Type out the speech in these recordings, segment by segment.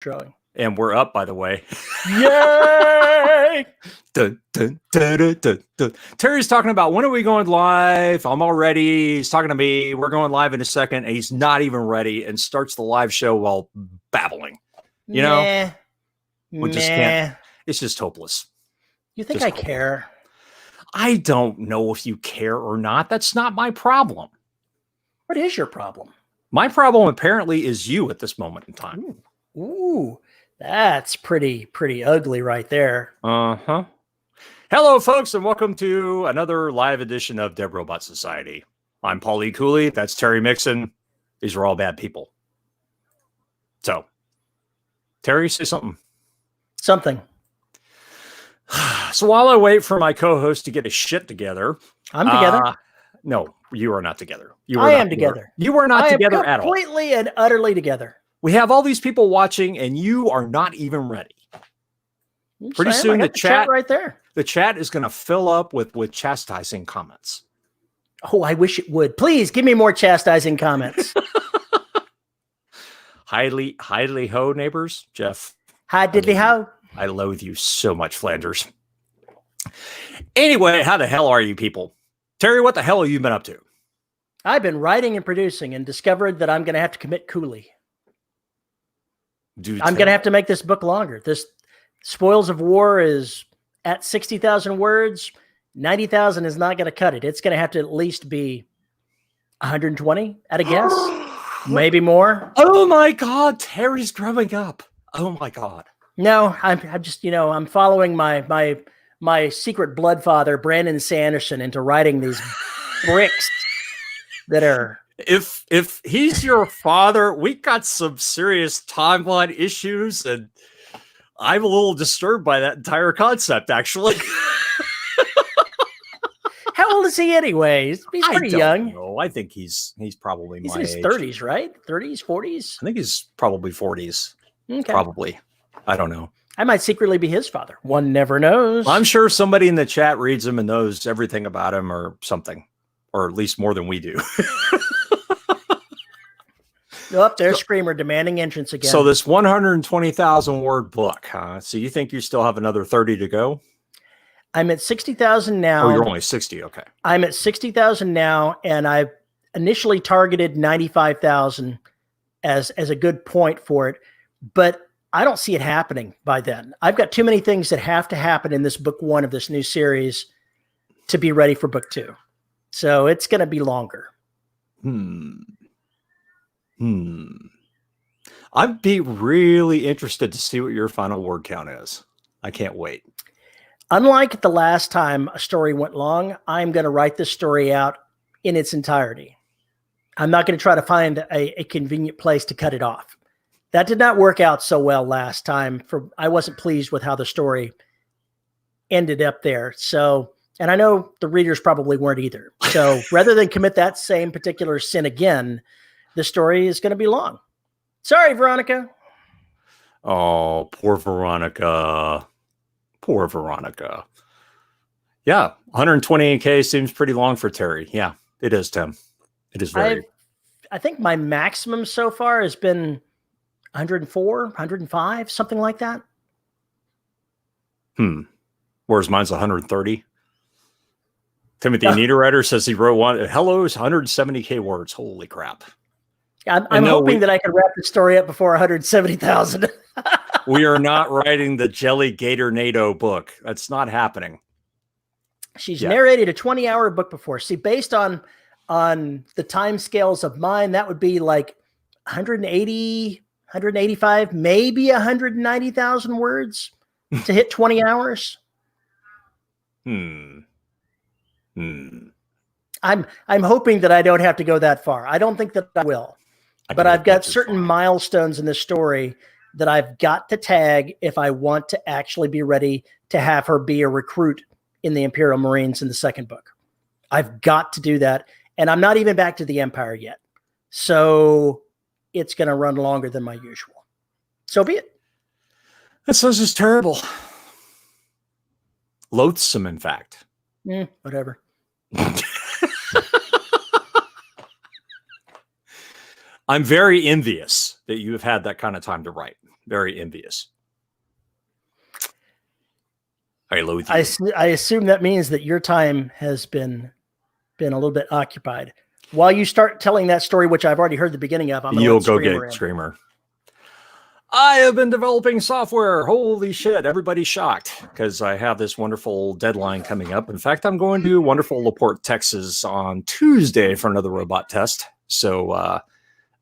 showing. And we're up, by the way. Yay! Dun, dun, dun, dun, dun, dun. Terry's talking about when are we going live? I'm all ready. He's talking to me. We're going live in a second. And he's not even ready and starts the live show while babbling. You know? We just can't. It's just hopeless. You think I care? I don't know if you care or not. That's not my problem. What is your problem? My problem apparently is you at this moment in time. Ooh, that's pretty ugly right there. Uh-huh. Hello, folks, and welcome to another live edition of Dead Robot Society. I'm Paul E. Cooley. That's Terry Mixon. These are all bad people. So, Terry, say something. Something. So while I wait for my co-host to get his shit together. I'm together. No, you are not together. I am together. You are not together at all. Completely and utterly together. We have all these people watching, and you are not even ready. Pretty soon, the chat right there. The chat is going to fill up with chastising comments. Oh, I wish it would. Please give me more chastising comments. Highly ho, neighbors. Jeff. Hi, diddly ho. I loathe you so much, Flanders. Anyway, how the hell are you people? Terry, what the hell have you been up to? I've been writing and producing and discovered that I'm going to have to commit Cooley. I'm going to have to make this book longer. This Spoils of War is at 60,000 words. 90,000 is not going to cut it. It's going to have to at least be 120 at a guess. Maybe more. Oh my God, Terry's growing up. Oh my God. No, I'm just, I'm following my secret blood father, Brandon Sanderson, into writing these bricks that are. If he's your father, we got some serious timeline issues, and I'm a little disturbed by that entire concept, actually. How old is he anyway? He's pretty young. No, I think he's probably my age. He's in his 30s, right? 30s, 40s? I think he's probably 40s. Okay. Probably. I don't know. I might secretly be his father. One never knows. I'm sure somebody in the chat reads him and knows everything about him or something, or at least more than we do. Oh, there's Screamer demanding entrance again. So this 120,000 word book, huh? So you think you still have another 30 to go? I'm at 60,000 now. Oh, you're only 60. Okay. I'm at 60,000 now, and I initially targeted 95,000 as a good point for it, but I don't see it happening by then. I've got too many things that have to happen in this book one of this new series to be ready for book two. So it's going to be longer. I'd be really interested to see what your final word count is. I can't wait. Unlike the last time a story went long, I'm going to write this story out in its entirety. I'm not going to try to find a convenient place to cut it off. That did not work out so well last time. I wasn't pleased with how the story ended up there. So, and I know the readers probably weren't either. So rather than commit that same particular sin again, the story is going to be long. Sorry, Veronica. Oh, poor Veronica. Poor Veronica. Yeah, 128K seems pretty long for Terry. Yeah, it is, Tim. It is very. I think my maximum so far has been 104, 105, something like that. Whereas mine's 130. Timothy Niederreiter says he wrote one. Hello is 170K words. Holy crap. I'm hoping that I can wrap the story up before 170,000. We are not writing the Jelly Gator NATO book. That's not happening. She's narrated a 20-hour book before. See, based on the time scales of mine, that would be like 180, 185, maybe 190,000 words to hit 20 hours. I'm hoping that I don't have to go that far. I don't think that I will. But I've got certain milestones in this story that I've got to tag if I want to actually be ready to have her be a recruit in the Imperial Marines in the second book. I've got to do that. And I'm not even back to the Empire yet. So it's going to run longer than my usual. So be it. That sounds just terrible. Loathsome, in fact. Whatever. I'm very envious that you have had that kind of time to write. very envious. I loathe I you. assume that means that your time has been a little bit occupied. While you start telling that story, which I've already heard the beginning of, I'm going to You'll let go Screamer get in. Screamer. I have been developing software. Holy shit. Everybody's shocked because I have this wonderful deadline coming up. In fact, I'm going to wonderful LaPorte, Texas on Tuesday for another robot test. So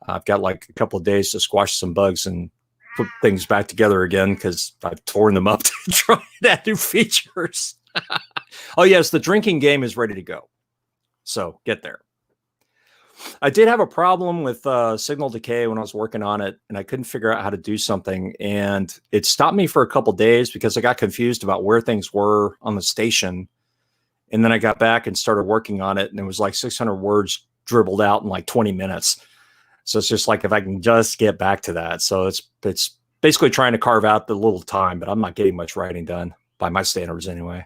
I've got like a couple of days to squash some bugs and put things back together again because I've torn them up to try and add new features. Oh, yes. The drinking game is ready to go. So get there. I did have a problem with signal decay when I was working on it, and I couldn't figure out how to do something. And it stopped me for a couple of days because I got confused about where things were on the station. And then I got back and started working on it, and it was like 600 words dribbled out in like 20 minutes. So it's just like if I can just get back to that. So it's basically trying to carve out the little time, but I'm not getting much writing done by my standards anyway.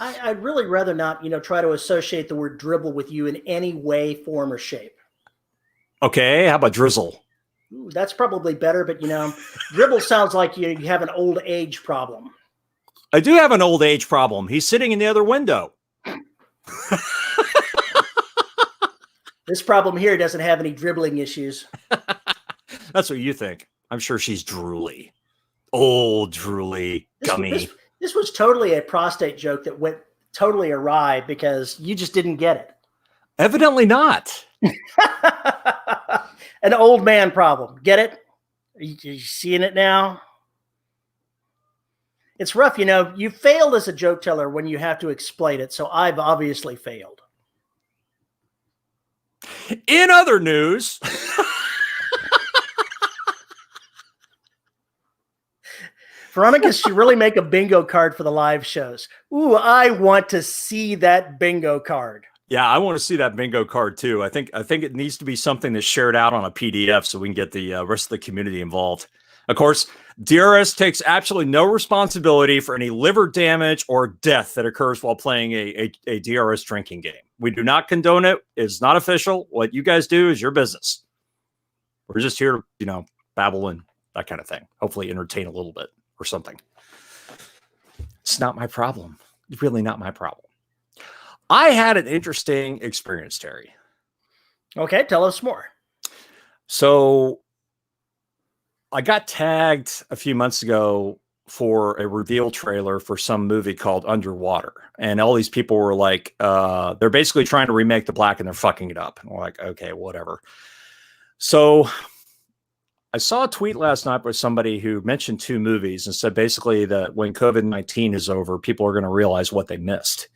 I'd really rather not, try to associate the word dribble with you in any way, form, or shape. Okay, how about drizzle? Ooh, that's probably better, but dribble sounds like you have an old age problem. I do have an old age problem. He's sitting in the other window. This problem here doesn't have any dribbling issues. That's what you think. I'm sure she's drooly. Old drooly, gummy. This was totally a prostate joke that went totally awry because you just didn't get it. Evidently not. An old man problem. Get it? Are you seeing it now? It's rough, you failed as a joke teller when you have to explain it. So I've obviously failed. In other news, Veronica, should really make a bingo card for the live shows. Ooh, I want to see that bingo card. Yeah, I want to see that bingo card too. I think it needs to be something that's shared out on a PDF so we can get the rest of the community involved. Of course, DRS takes absolutely no responsibility for any liver damage or death that occurs while playing a DRS drinking game. We do not condone it. It's not official. What you guys do is your business. We're just here to, babble and that kind of thing. Hopefully entertain a little bit or something. It's not my problem. It's really not my problem. I had an interesting experience, Terry. Okay, tell us more. So I got tagged a few months ago for a reveal trailer for some movie called Underwater. And all these people were like, they're basically trying to remake The Black and they're fucking it up. And we're like, okay, whatever. So I saw a tweet last night by somebody who mentioned two movies and said basically that when COVID-19 is over, people are going to realize what they missed.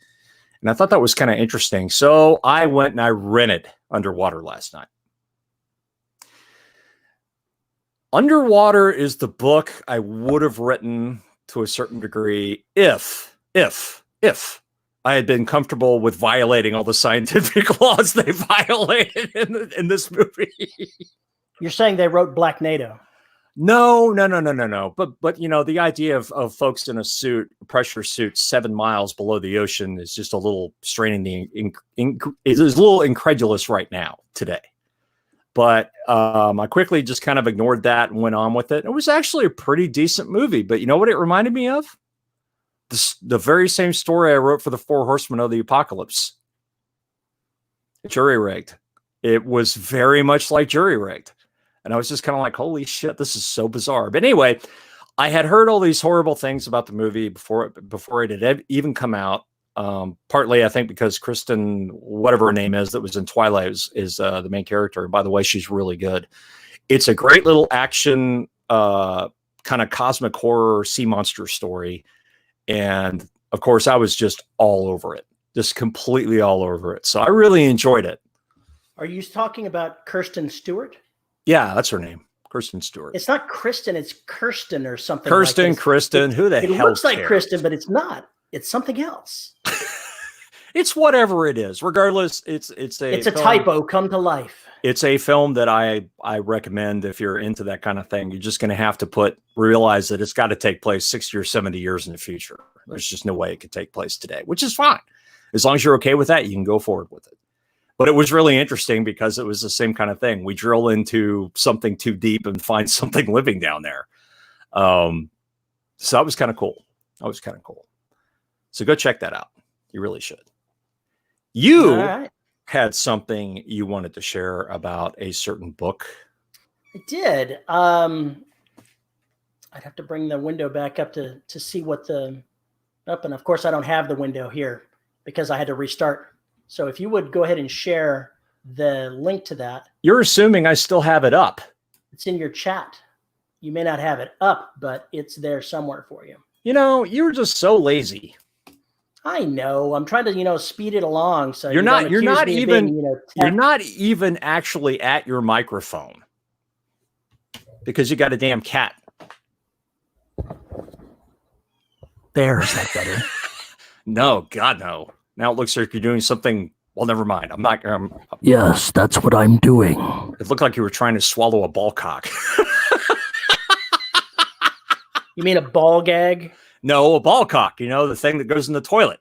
And I thought that was kind of interesting. So I went and I rented Underwater last night. Underwater is the book I would have written to a certain degree if I had been comfortable with violating all the scientific laws they violated in this movie. You're saying they wrote Black NATO? No. But the idea of folks in a pressure suit 7 miles below the ocean is just a little straining. Is a little incredulous right now today. But I quickly just kind of ignored that and went on with it. It was actually a pretty decent movie. But you know what it reminded me of? The very same story I wrote for the Four Horsemen of the Apocalypse. Jury rigged. It was very much like Jury rigged. And I was just kind of like, holy shit, this is so bizarre. But anyway, I had heard all these horrible things about the movie before it had even come out. Partly, I think, because Kristen, whatever her name is, that was in Twilight, is the main character. And by the way, she's really good. It's a great little action, kind of cosmic horror sea monster story. And of course, I was just all over it, just completely all over it. So I really enjoyed it. Are you talking about Kirsten Stewart? Yeah, that's her name. Kristen Stewart. It's not Kristen, it's Kirsten or something. Kristen, like Kristen, who the hell cares? It looks like Kristen, but it's not. It's something else. It's whatever it is. Regardless, it's a typo come to life. It's a film that I recommend if you're into that kind of thing. You're just going to have to realize that it's got to take place 60 or 70 years in the future. There's just no way it could take place today, which is fine. As long as you're okay with that, you can go forward with it. But it was really interesting because it was the same kind of thing. We drill into something too deep and find something living down there. So that was kind of cool. So go check that out. You really should. You had something you wanted to share about a certain book. I did. I'd have to bring the window back up to see what and of course I don't have the window here because I had to restart. So if you would go ahead and share the link to that. You're assuming I still have it up. It's in your chat. You may not have it up, but it's there somewhere for you. You know, you're just so lazy. I know. I'm trying to, speed it along. So you're not even actually at your microphone because you got a damn cat. There's that better. No, God, no. Now it looks like you're doing something. Well, never mind. I'm not. Yes, that's what I'm doing. It looked like you were trying to swallow a ball cock. You mean a ball gag? No, a ball cock. The thing that goes in the toilet.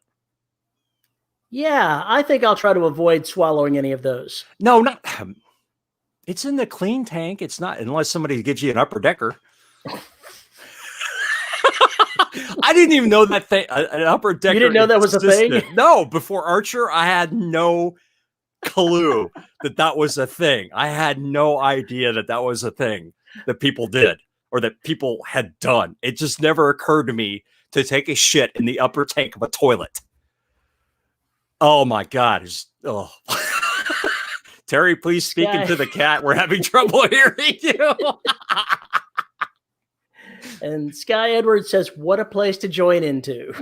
Yeah, I think I'll try to avoid swallowing any of those. No, not. It's in the clean tank. It's not unless somebody gives you an upper decker. I didn't even know that thing. An upper decker. You didn't know that was a thing? No, before Archer, I had no clue that was a thing. I had no idea that was a thing that people did or that people had done. It just never occurred to me to take a shit in the upper tank of a toilet. Oh my God. Terry, please speak into the cat. We're having trouble hearing you. And Sky Edwards says, what a place to join into.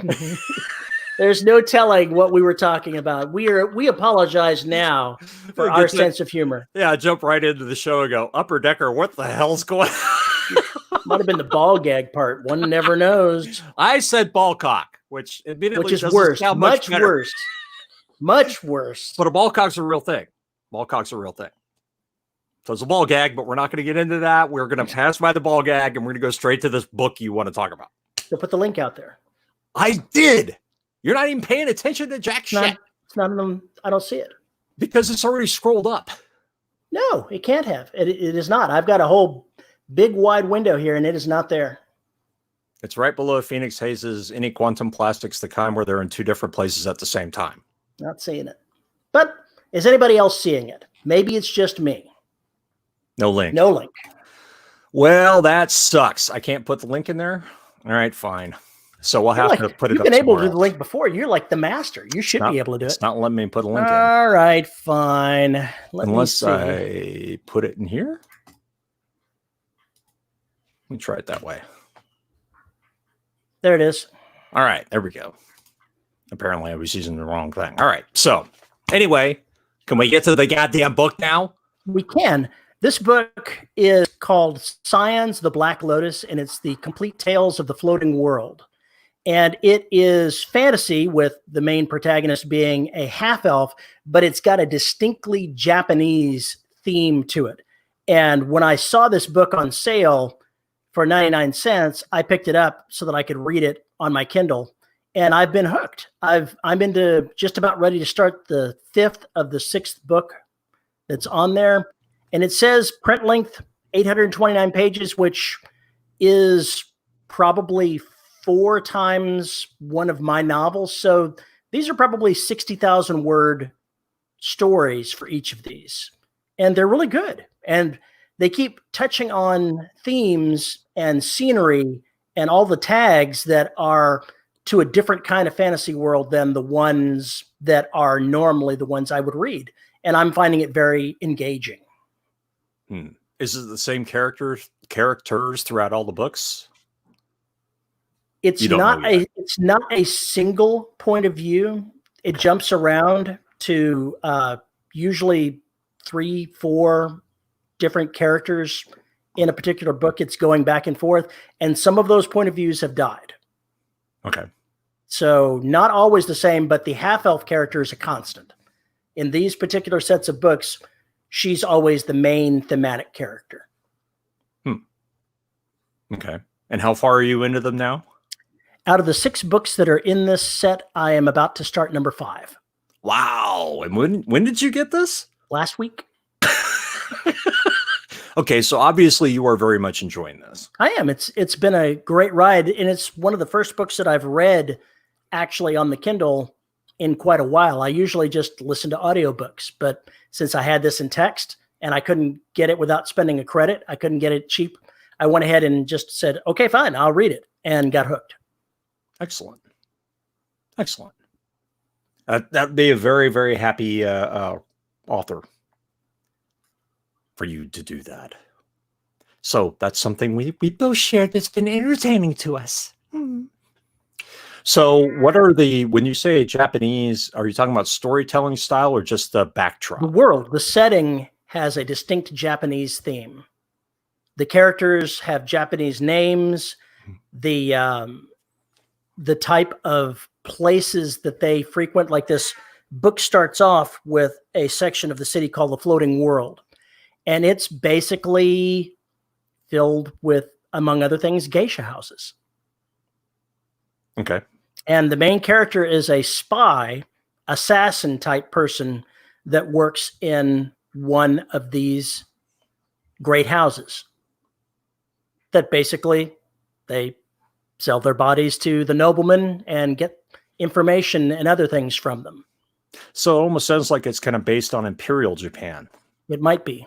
There's no telling what we were talking about. We apologize now for our sense of humor. Yeah, jump right into the show and go, upper decker, what the hell's going on? Might have been the ball gag part. One never knows. I said ball cock, which admittedly is worse. Much worse. Much worse. But a ball cock's a real thing. Ball cock's a real thing. So it's a ball gag, but we're not going to get into that. We're going to pass by the ball gag and we're going to go straight to this book you want to talk about. So put the link out there. I did. You're not even paying attention to jack shit. It's not in them. I don't see it. Because it's already scrolled up. No, it can't have. It is not. I've got a whole big wide window here and it is not there. It's right below Phoenix Hayes's Any Quantum Plastics, the kind where they're in two different places at the same time. Not seeing it. But is anybody else seeing it? Maybe it's just me. No link. No link. Well, that sucks. I can't put the link in there. All right, fine. So we'll have to put it up. You've been able to do the link before. You're like the master. You should be able to do it. It's not letting me put a link in. All right, fine. Unless I put it in here. Let me try it that way. There it is. All right, there we go. Apparently I was using the wrong thing. All right. So anyway, can we get to the goddamn book now? We can. This book is called Scions, the Black Lotus, and it's the complete tales of the floating world. And it is fantasy with the main protagonist being a half-elf, but it's got a distinctly Japanese theme to it. And when I saw this book on sale for 99 cents, I picked it up so that I could read it on my Kindle. And I've been hooked. I'm into just about ready to start the 5th of the 6th book that's on there. And it says print length, 829 pages, which is probably 4 times one of my novels. So these are probably 60,000 word stories for each of these. And they're really good. And they keep touching on themes and scenery and all the tags that are to a different kind of fantasy world than the ones that are normally the ones I would read. And I'm finding it very engaging. Is it the same characters throughout all the books? It's not a single point of view. It jumps around to usually 3-4 different characters in a particular book. It's going back and forth. And some of those point of views have died. Okay. So not always the same, but the half-elf character is a constant. In these particular sets of books, she's always the main thematic character. Okay. And how far are you into them now? Out of the 6 books that are in this set, I am about to start number 5. Wow. And when did you get this? Last week. Okay, so obviously you are very much enjoying this. I am. It's been a great ride, and it's one of the first books that I've read actually on the Kindle in quite a while. I usually just listen to audiobooks, but since I had this in text and I couldn't get it without spending a credit, I couldn't get it cheap, I went ahead and just said, okay, fine, I'll read it, and got hooked. Excellent. Excellent. That'd be a very, very happy author for you to do that. So that's something we both shared that's been entertaining to us. So what are when you say Japanese, are you talking about storytelling style or just the backdrop? The world, the setting has a distinct Japanese theme. The characters have Japanese names. The type of places that they frequent, like this book starts off with a section of the city called the Floating World. And it's basically filled with, among other things, geisha houses. Okay. And the main character is a spy, assassin type person that works in one of these great houses that basically they sell their bodies to the noblemen and get information and other things from them. So it almost sounds like it's kind of based on Imperial Japan. It might be.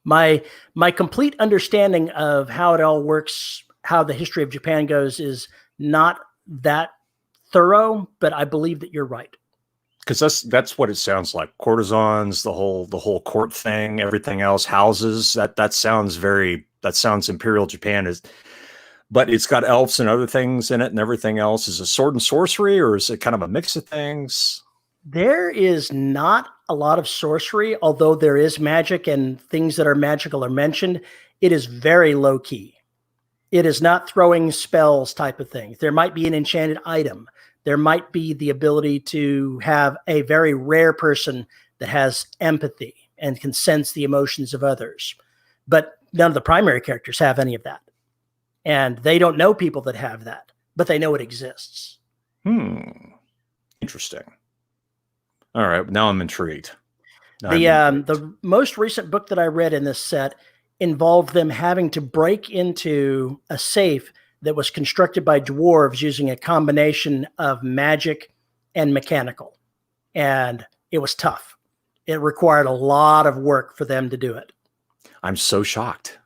My complete understanding of how it all works, how the history of Japan goes, is not that thorough, but I believe that you're right. Because that's what it sounds like. Courtesans, the whole court thing, everything else, houses. That sounds Imperial Japan. But it's got elves and other things in it and everything else. Is it sword and sorcery, or is it kind of a mix of things? There is not a lot of sorcery, although there is magic and things that are magical are mentioned. It is very low key. It is not throwing spells type of thing. There might be an enchanted item. There might be the ability to have a very rare person that has empathy and can sense the emotions of others. But none of the primary characters have any of that. And they don't know people that have that, but they know it exists. Interesting. All right, now I'm intrigued. The most recent book that I read in this set involved them having to break into a safe that was constructed by dwarves using a combination of magic and mechanical. And it was tough. It required a lot of work for them to do it. I'm so shocked.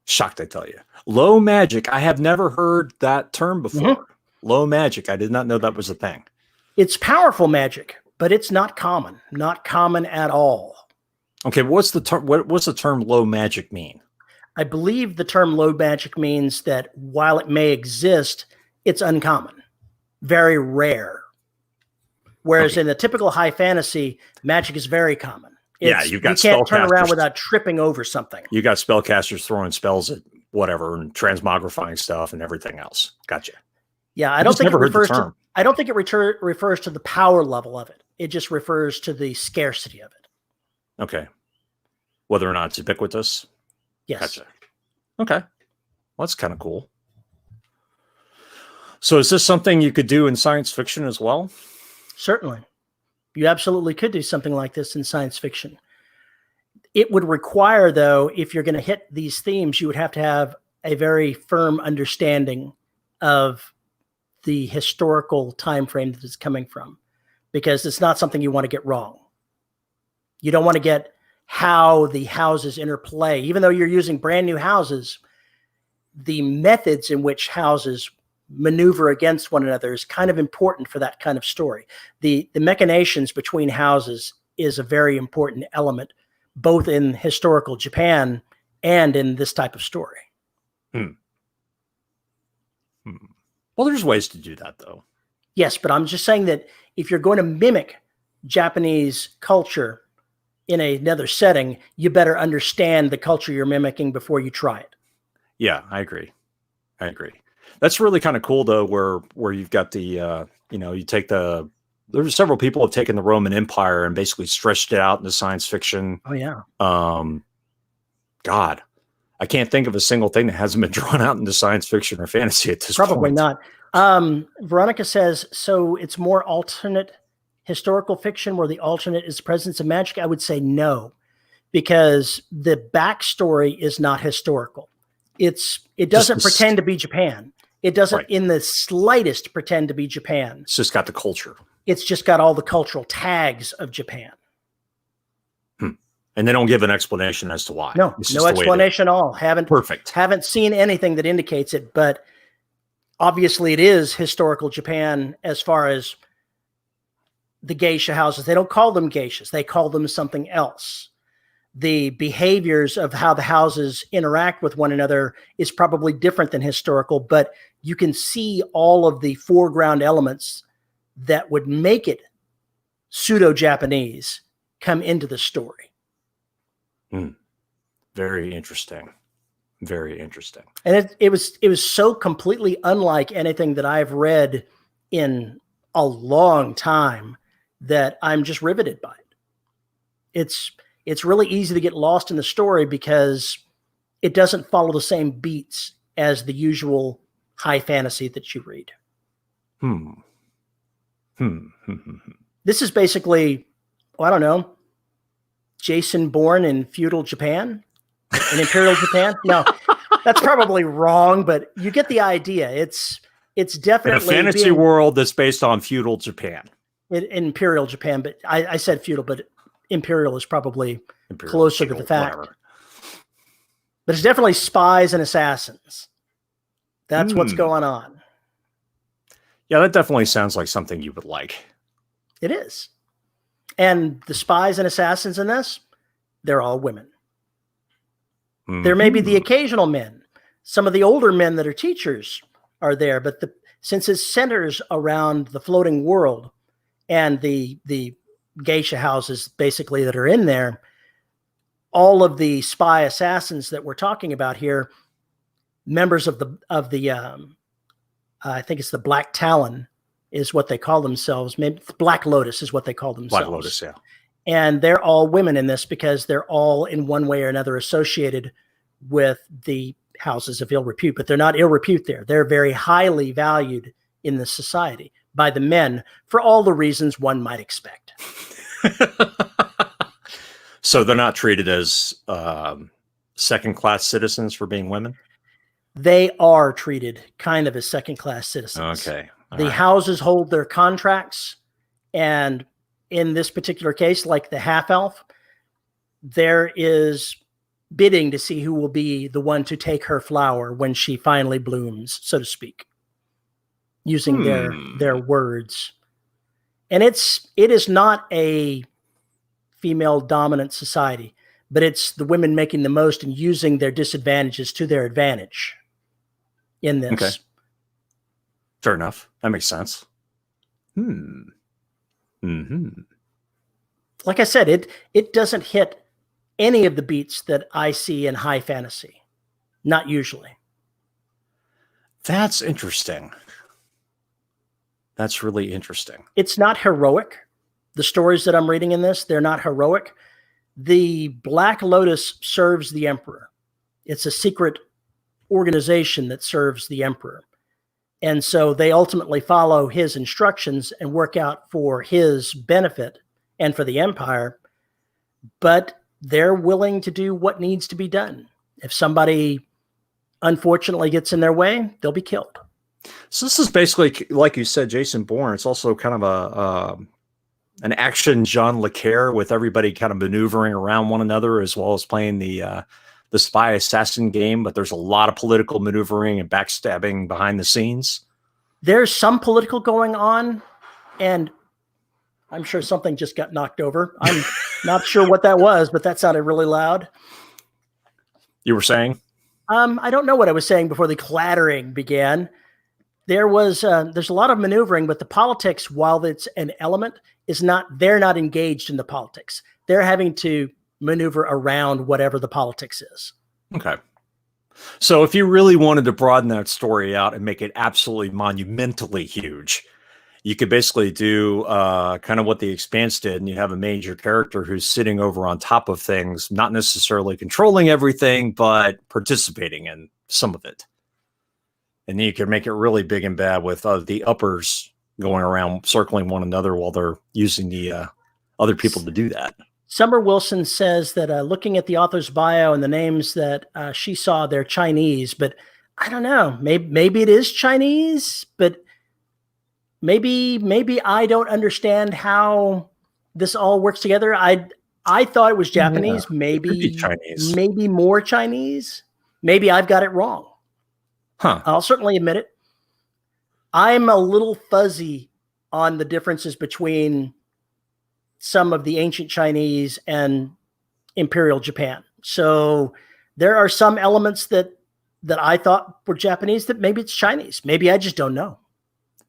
Shocked, I tell you. Low magic. I have never heard that term before. Low magic. I did not know that was a thing. It's powerful magic, but it's not common at all. Okay, what's the term? What's the term low magic mean? I believe the term low magic means that while it may exist, it's uncommon, very rare. Whereas in the typical high fantasy, magic is very common. You can't turn around without tripping over something. You got spellcasters throwing spells at whatever and transmogrifying stuff and everything else. Gotcha. Yeah, I don't think it refers to the power level of it. It just refers to the scarcity of it. Okay. Whether or not it's ubiquitous. Yes. Gotcha. Okay. Well, that's kind of cool. So is this something you could do in science fiction as well? Certainly. You absolutely could do something like this in science fiction. It would require, though, if you're going to hit these themes, you would have to have a very firm understanding of the historical time frame that it's coming from, because it's not something you want to get wrong. You don't want to get how the houses interplay. Even though you're using brand new houses, the methods in which houses maneuver against one another is kind of important for that kind of story. The machinations between houses is a very important element, both in historical Japan and in this type of story. Well, there's ways to do that, though. Yes, but I'm just saying that if you're going to mimic Japanese culture in another setting, you better understand the culture you're mimicking before you try it. Yeah, I agree. That's really kind of cool, though, where you've got the, you take there's several people have taken the Roman Empire and basically stretched it out into science fiction. Oh, yeah. God, I can't think of a single thing that hasn't been drawn out into science fiction or fantasy at this Probably point. not. Veronica says, so it's more alternate historical fiction where the alternate is presence of magic. I would say no, because the backstory is not historical. It doesn't pretend to be Japan. It doesn't in the slightest pretend to be Japan. It's just got the culture. It's just got all the cultural tags of Japan. And they don't give an explanation as to why. No, no explanation at all. Haven't seen anything that indicates it, but obviously it is historical Japan as far as the geisha houses. They don't call them geishas. They call them something else. The behaviors of how the houses interact with one another is probably different than historical, but you can see all of the foreground elements that would make it pseudo-Japanese come into the story. Very interesting. Very interesting. And it was so completely unlike anything that I've read in a long time that I'm just riveted by it. It's really easy to get lost in the story because it doesn't follow the same beats as the usual high fantasy that you read. This is basically, I don't know, Jason Bourne in feudal Japan, in imperial Japan. No, that's probably wrong, but you get the idea. It's definitely in a fantasy world that's based on feudal Japan. In imperial Japan, but I said feudal, but imperial is probably closer to the fact. Whatever. But it's definitely spies and assassins. That's what's going on. Yeah, that definitely sounds like something you would like. It is. And the spies and assassins in this, they're all women. There may be the occasional men. Some of the older men that are teachers are there, but since it centers around the floating world and the geisha houses basically that are in there, all of the spy assassins that we're talking about here, members of the I think it's the Black Talon is what they call themselves. Maybe Black Lotus is what they call themselves. Black Lotus, yeah. And they're all women in this because they're all in one way or another associated with the houses of ill repute, but they're not ill repute there. They're very highly valued in the society by the men for all the reasons one might expect. So they're not treated as second-class citizens for being women? They are treated kind of as second-class citizens. Okay. The houses hold their contracts, and in this particular case, like the half-elf, there is bidding to see who will be the one to take her flower when she finally blooms, so to speak, using their words. And it is not a female-dominant society, but it's the women making the most and using their disadvantages to their advantage in this. Okay. Fair enough. That makes sense. Like I said, it doesn't hit any of the beats that I see in high fantasy. Not usually. That's interesting. That's really interesting. It's not heroic. The stories that I'm reading in this, they're not heroic. The Black Lotus serves the Emperor. It's a secret organization that serves the Emperor. And so they ultimately follow his instructions and work out for his benefit and for the Empire. But they're willing to do what needs to be done. If somebody unfortunately gets in their way, they'll be killed. So this is basically, like you said, Jason Bourne. It's also kind of an action John le Carre with everybody kind of maneuvering around one another as well as playing the spy assassin game. But there's a lot of political maneuvering and backstabbing behind the scenes. There's some political going on, and I'm sure something just got knocked over. I'm not sure what that was, but that sounded really loud. You were saying? I don't know what I was saying before the clattering began. There's a lot of maneuvering, but the politics, while it's an element, they're not engaged in the politics. They're having to maneuver around whatever the politics is. Okay. So if you really wanted to broaden that story out and make it absolutely monumentally huge, you could basically do kind of what The Expanse did, and you have a major character who's sitting over on top of things, not necessarily controlling everything, but participating in some of it. And then you can make it really big and bad with the uppers going around circling one another while they're using the other people to do that. Summer Wilson says that looking at the author's bio and the names that she saw, they're Chinese, but I don't know. Maybe it is Chinese, but maybe I don't understand how this all works together. I thought it was Japanese, maybe Chinese. Maybe more Chinese. Maybe I've got it wrong. Huh. I'll certainly admit it. I'm a little fuzzy on the differences between some of the ancient Chinese and Imperial Japan. So there are some elements that I thought were Japanese that maybe it's Chinese. Maybe I just don't know.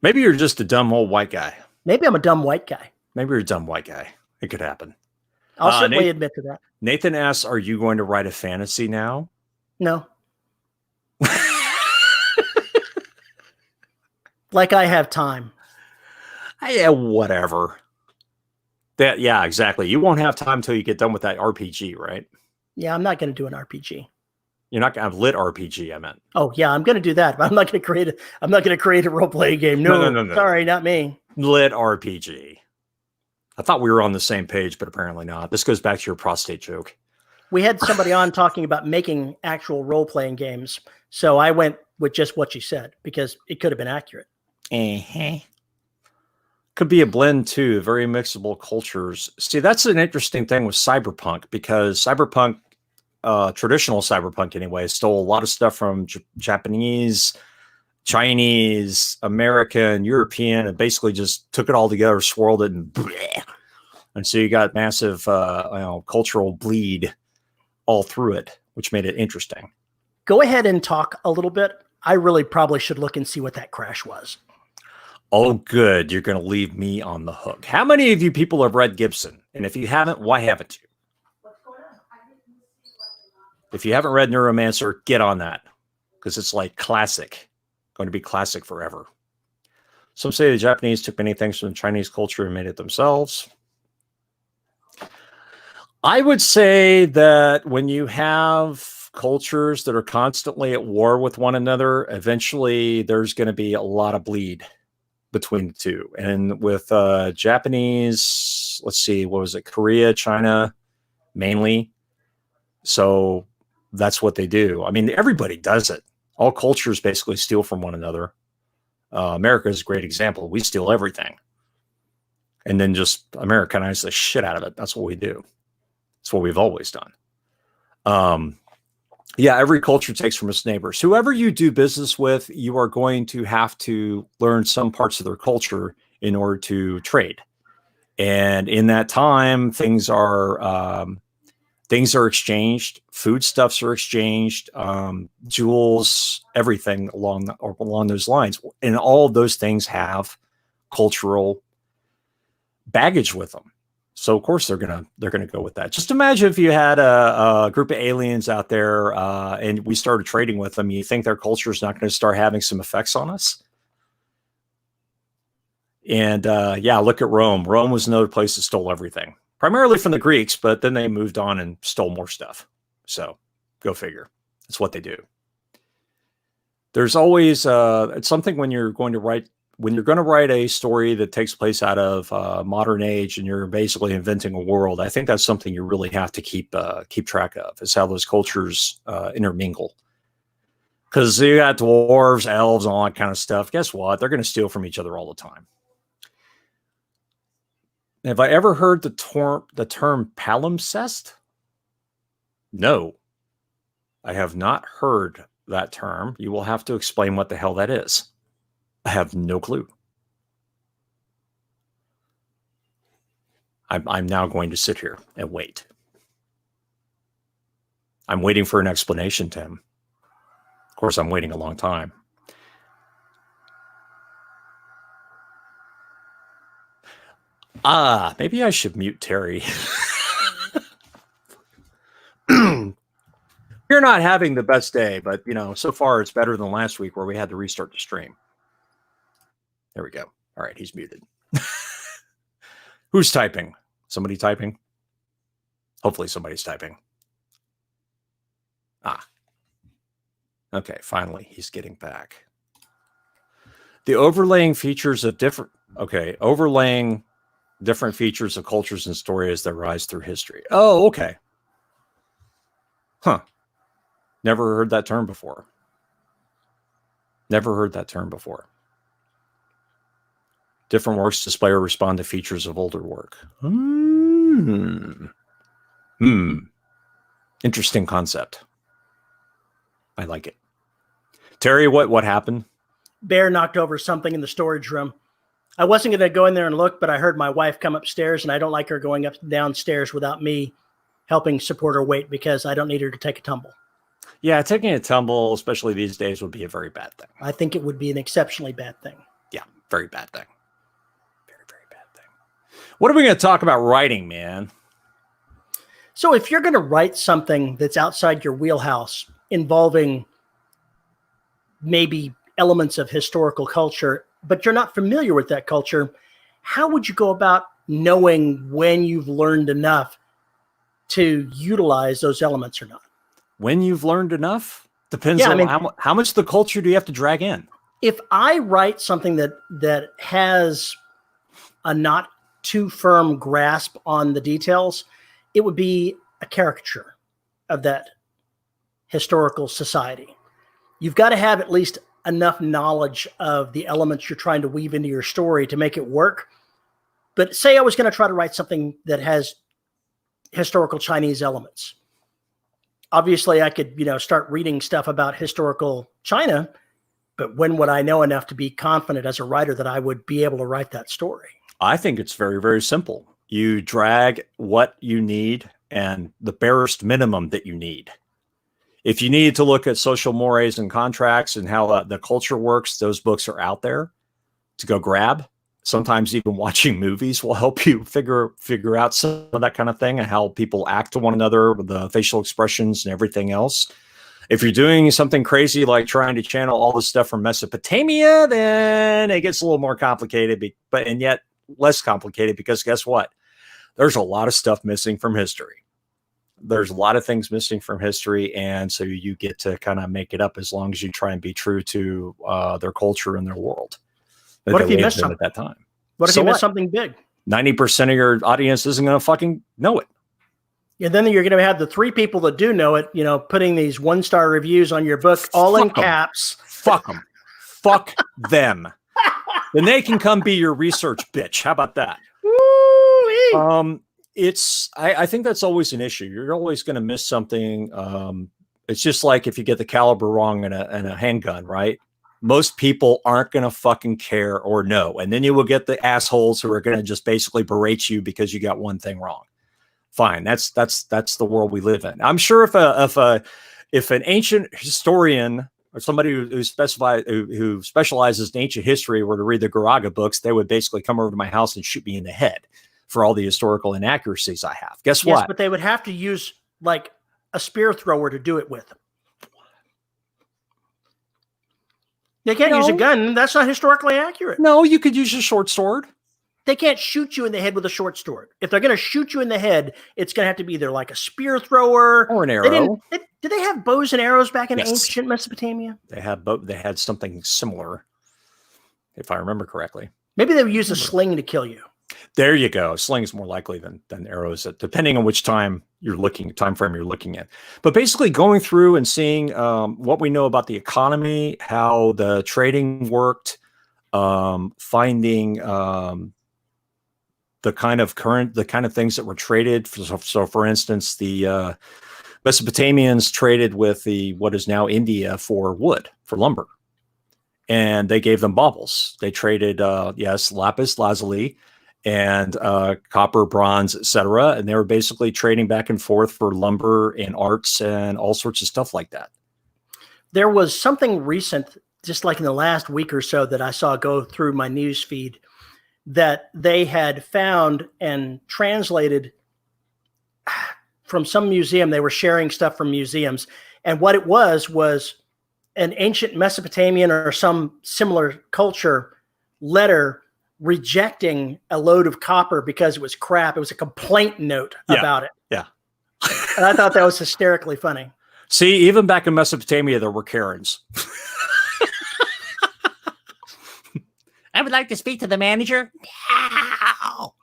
Maybe you're just a dumb old white guy. Maybe I'm a dumb white guy. Maybe you're a dumb white guy. It could happen. I'll certainly admit to that. Nathan asks, are you going to write a fantasy now? No. Like I have time. Yeah, whatever. Yeah, exactly. You won't have time until you get done with that RPG, right? Yeah, I'm not going to do an RPG. You're not going to have lit RPG, I meant. Oh yeah, I'm going to do that, but I'm not going to create a role playing game. No. Sorry, not me. Lit RPG. I thought we were on the same page, but apparently not. This goes back to your prostate joke. We had somebody on talking about making actual role playing games, so I went with just what you said because it could have been accurate. Could be a blend too, very mixable cultures. See, that's an interesting thing with cyberpunk because cyberpunk, traditional cyberpunk anyway, stole a lot of stuff from Japanese, Chinese, American, European, and basically just took it all together, swirled it, and so you got massive cultural bleed all through it, which made it interesting. Go ahead and talk a little bit. I really probably should look and see what that crash was. Oh, good. You're going to leave me on the hook. How many of you people have read Gibson? And if you haven't, why haven't you? If you haven't read Neuromancer, get on that because it's like classic, going to be classic forever. Some say the Japanese took many things from the Chinese culture and made it themselves. I would say that when you have cultures that are constantly at war with one another, eventually there's going to be a lot of bleed between the two. And with Japanese, let's see, what was it? Korea, China, mainly. So that's what they do. I mean, everybody does it. All cultures basically steal from one another. America is a great example. We steal everything and then just Americanize the shit out of it. That's what we do. That's what we've always done. Yeah, every culture takes from its neighbors. Whoever you do business with, you are going to have to learn some parts of their culture in order to trade. And in that time, things are exchanged, foodstuffs are exchanged, jewels, everything along those lines. And all of those things have cultural baggage with them. So of course they're gonna go with that. Just imagine if you had a group of aliens out there and we started trading with them. You think their culture is not going to start having some effects on us? And yeah, look at Rome. Rome was another place that stole everything, primarily from the Greeks, but then they moved on and stole more stuff. So go figure. That's what they do. There's always it's something when you're going to write a story that takes place out of modern age and you're basically inventing a world. I think that's something you really have to keep track of, is how those cultures intermingle. Because you got dwarves, elves, and all that kind of stuff. Guess what? They're going to steal from each other all the time. Have I ever heard the term palimpsest? No, I have not heard that term. You will have to explain what the hell that is. I have no clue. I'm now going to sit here and wait. I'm waiting for an explanation, Tim. Of course, I'm waiting a long time. Maybe I should mute Terry. You're not having the best day, but so far it's better than last week where we had to restart the stream. There we go. All right, he's muted. Who's typing? Somebody typing? Hopefully somebody's typing. Okay, finally, he's getting back. The overlaying features of different... Okay, overlaying different features of cultures and stories that rise through history. Oh, okay. Huh. Never heard that term before. Never heard that term before. Different works display or respond to features of older work. Interesting concept. I like it. Terry, what happened? Bear knocked over something in the storage room. I wasn't going to go in there and look, but I heard my wife come upstairs, and I don't like her going up and downstairs without me helping support her weight because I don't need her to take a tumble. Yeah, taking a tumble, especially these days, would be a very bad thing. I think it would be an exceptionally bad thing. Yeah, very bad thing. Very, very bad thing. What are we going to talk about writing, man? So if you're going to write something that's outside your wheelhouse involving maybe elements of historical culture, but you're not familiar with that culture, how would you go about knowing when you've learned enough to utilize those elements or not? When you've learned enough? Depends on how much of the culture do you have to drag in? If I write something that has a not too firm grasp on the details, it would be a caricature of that historical society. You've got to have at least enough knowledge of the elements you're trying to weave into your story to make it work. But say I was going to try to write something that has historical Chinese elements. Obviously, I could, start reading stuff about historical China, but when would I know enough to be confident as a writer that I would be able to write that story? I think it's very, very simple. You drag what you need and the barest minimum that you need. If you need to look at social mores and contracts and how the culture works, those books are out there to go grab. Sometimes even watching movies will help you figure out some of that kind of thing and how people act to one another with the facial expressions and everything else. If you're doing something crazy like trying to channel all this stuff from Mesopotamia, then it gets a little more complicated, and yet less complicated because guess what? There's a lot of stuff missing from history. There's a lot of things missing from history, and so you get to kind of make it up as long as you try and be true to their culture and their world. What if you missed something at that time? What if you missed something big? 90% of your audience isn't going to fucking know it. And then you're going to have the 3 people that do know it, putting these 1-star reviews on your book, all in caps. Fuck them. Fuck them. Then they can come be your research bitch. How about that? Woo-wee. I think that's always an issue. You're always going to miss something. It's just like if you get the caliber wrong in a handgun, right? Most people aren't going to fucking care or know. And then you will get the assholes who are going to just basically berate you because you got one thing wrong. Fine. That's the world we live in. I'm sure if an ancient historian or somebody who specializes in ancient history were to read the Garaga books, they would basically come over to my house and shoot me in the head for all the historical inaccuracies I have. Guess what? Yes, but they would have to use like a spear thrower to do it with. They can't use a gun. That's not historically accurate. No, you could use a short sword. They can't shoot you in the head with a short sword. If they're going to shoot you in the head, it's going to have to be either like a spear thrower or an arrow. Did they have bows and arrows back in ancient Mesopotamia? They had They had something similar, if I remember correctly. Maybe they would use a sling to kill you. There you go. Sling's more likely than arrows, depending on which time frame you're looking at. But basically going through and seeing what we know about the economy, how the trading worked, finding the kind of things that were traded. So for instance, the Mesopotamians traded with what is now India for wood, for lumber. And they gave them baubles. They traded, lapis lazuli, and copper, bronze, etc. And they were basically trading back and forth for lumber and arts and all sorts of stuff like that. There was something recent, just like in the last week or so, that I saw go through my news feed that they had found and translated from some museum. They were sharing stuff from museums. And what it was an ancient Mesopotamian or some similar culture letter rejecting a load of copper because it was crap. It was a complaint note about it. Yeah. And I thought that was hysterically funny. See, even back in Mesopotamia, there were Karens. I would like to speak to the manager. No.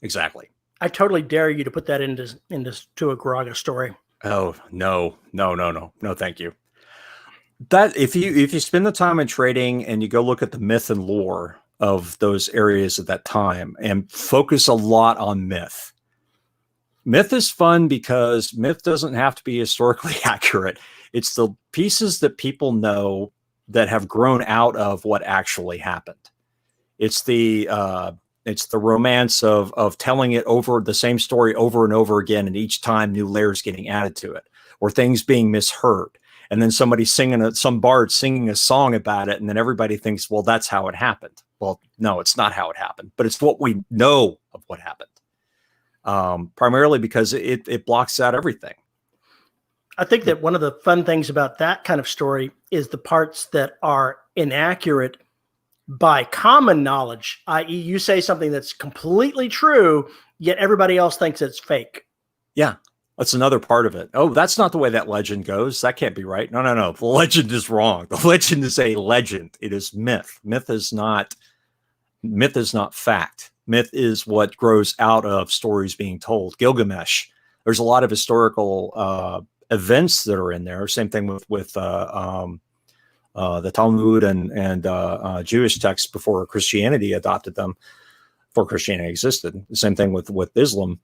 Exactly. I totally dare you to put that into a Garaga story. Oh, no, thank you. That if you spend the time in trading and you go look at the myth and lore of those areas at that time and focus a lot on myth. Myth is fun because myth doesn't have to be historically accurate. It's the pieces that people know that have grown out of what actually happened. It's the romance of telling it over the same story over and over again, and each time new layers getting added to it, or things being misheard. And then somebody some bard singing a song about it, and then everybody thinks, well, that's how it happened. Well, no, it's not how it happened, but it's what we know of what happened. Primarily because it blocks out everything. I think that one of the fun things about that kind of story is the parts that are inaccurate by common knowledge, i.e. you say something that's completely true, yet everybody else thinks it's fake. Yeah. That's another part of it. Oh, that's not the way that legend goes. That can't be right. No. The legend is wrong. The legend is a legend. It is myth. Myth is not fact. Myth is what grows out of stories being told. Gilgamesh. There's a lot of historical events that are in there. Same thing with the Talmud and Jewish texts before Christianity adopted them. Before Christianity existed. The same thing with Islam.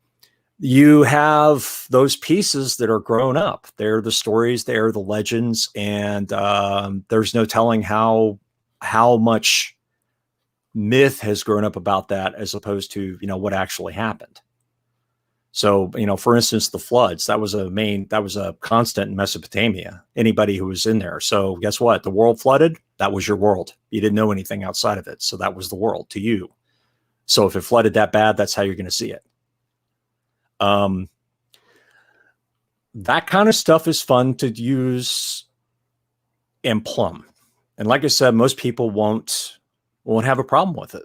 You have those pieces that are grown up. They're the stories, they're the legends, and there's no telling how much myth has grown up about that as opposed to, what actually happened. So, for instance, the floods, that was a constant in Mesopotamia, anybody who was in there. So guess what? The world flooded. That was your world. You didn't know anything outside of it. So that was the world to you. So if it flooded that bad, that's how you're going to see it. That kind of stuff is fun to use and plumb. And like I said, most people won't have a problem with it.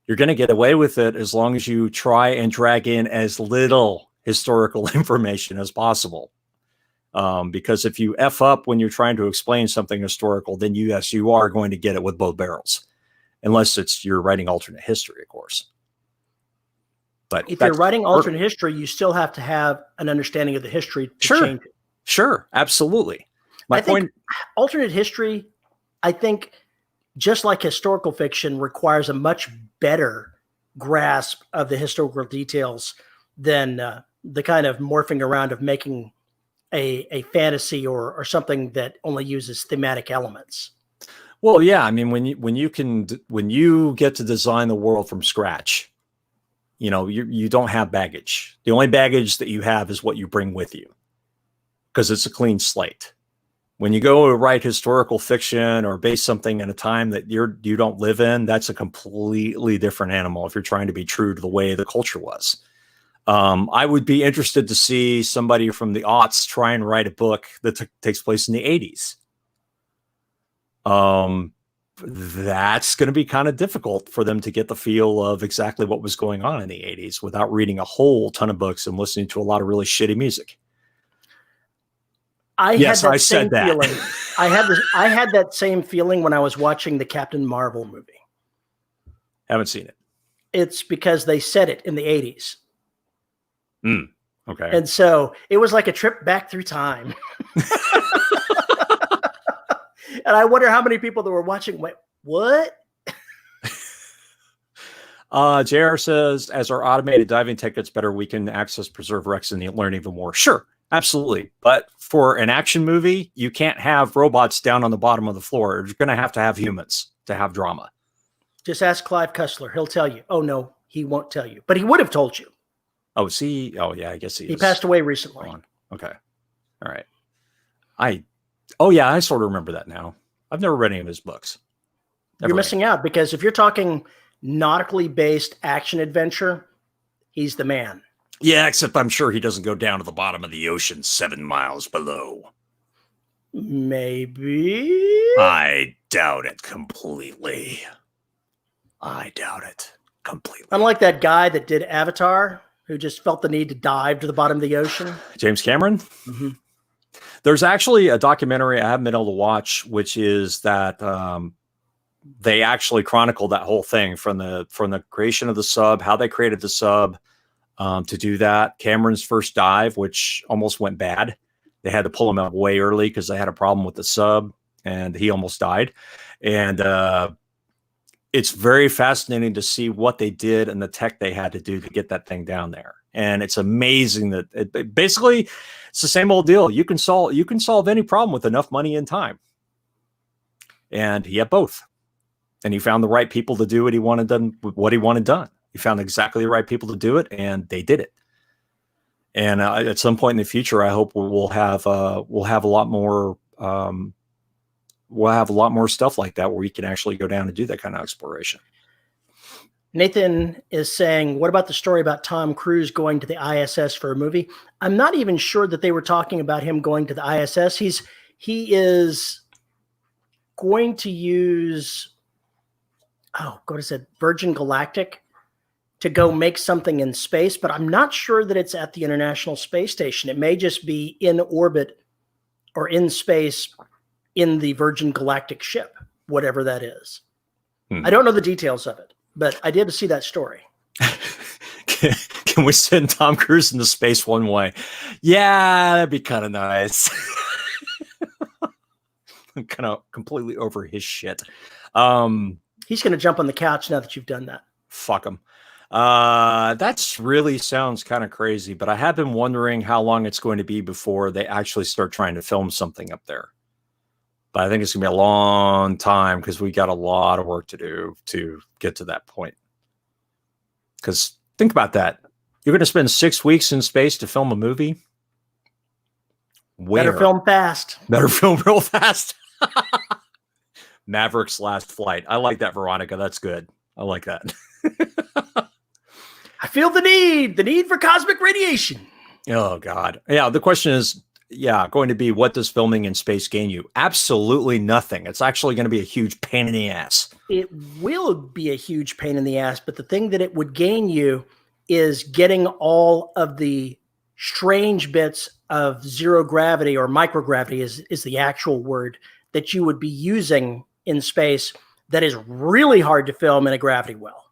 You're going to get away with it as long as you try and drag in as little historical information as possible. Because if you F up when you're trying to explain something historical, then yes, you are going to get it with both barrels. Unless you're writing alternate history, of course. But if you're writing alternate history, you still have to have an understanding of the history to change it. Sure, absolutely. I think alternate history, just like historical fiction, requires a much better grasp of the historical details than the kind of morphing around of making a fantasy or something that only uses thematic elements. Well, yeah, I mean, when you get to design the world from scratch, you don't have baggage. The only baggage that you have is what you bring with you, because it's a clean slate. When you go to write historical fiction or base something in a time that you don't live in, that's a completely different animal if you're trying to be true to the way the culture was. I would be interested to see somebody from the aughts try and write a book that takes place in the 80s. That's going to be kind of difficult for them to get the feel of exactly what was going on in the 80s without reading a whole ton of books and listening to a lot of really shitty music. I had that same feeling when I was watching the Captain Marvel movie. Haven't seen it. It's because they said it in the 80s. Okay. And so it was like a trip back through time. And I wonder how many people that were watching went, what? JR says, as our automated diving tech gets better, we can access preserve Rex and learn even more. Sure, absolutely. But for an action movie, you can't have robots down on the bottom of the floor. You're going to have humans to have drama. Just ask Clive Cussler. He'll tell you. Oh, no, he won't tell you. But he would have told you. Oh, see? Oh, yeah, I guess he is. He passed away recently. Okay. All right. I sort of remember that now. I've never read any of his books. You're missing out, because if you're talking nautically based action adventure, he's the man. Yeah, except I'm sure he doesn't go down to the bottom of the ocean 7 miles below. Maybe. I doubt it completely. Unlike that guy that did Avatar, who just felt the need to dive to the bottom of the ocean. James Cameron? Mm-hmm. There's actually a documentary I haven't been able to watch, which is that they actually chronicled that whole thing from the creation of the sub, how they created the sub, to do that. Cameron's first dive, which almost went bad. They had to pull him out way early because they had a problem with the sub, and he almost died. And it's very fascinating to see what they did and the tech they had to do to get that thing down there. And it's amazing that basically it's the same old deal. You can solve any problem with enough money and time. And he had both. And he found the right people to do what he wanted done. He found exactly the right people to do it, and they did it. And at some point in the future, I hope we'll have a lot more stuff like that where we can actually go down and do that kind of exploration. Nathan is saying, what about the story about Tom Cruise going to the ISS for a movie? I'm not even sure that they were talking about him going to the ISS. He is going to use, what is it, Virgin Galactic to go make something in space, but I'm not sure that it's at the International Space Station. It may just be in orbit or in space in the Virgin Galactic ship, whatever that is. I don't know the details of it, but I did see that story. Can we send Tom Cruise into space one way? Yeah, that'd be kind of nice. I'm kind of completely over his shit. He's going to jump on the couch now that you've done that. Fuck him. That's really sounds kind of crazy, but I have been wondering how long it's going to be before they actually start trying to film something up there. But I think it's going to be a long time because we got a lot of work to do to get to that point. Because think about that. You're going to spend 6 weeks in space to film a movie? Where? Better film fast. Better film real fast. Maverick's Last Flight. I like that, Veronica. That's good. I like that. I feel the need for cosmic radiation. Oh, God. Yeah, the question is, going to be, what does filming in space gain you? Absolutely nothing. It's actually going to be a huge pain in the ass. It will be a huge pain in the ass, but the thing that it would gain you is getting all of the strange bits of zero gravity, or microgravity is the actual word, that you would be using in space that is really hard to film in a gravity well.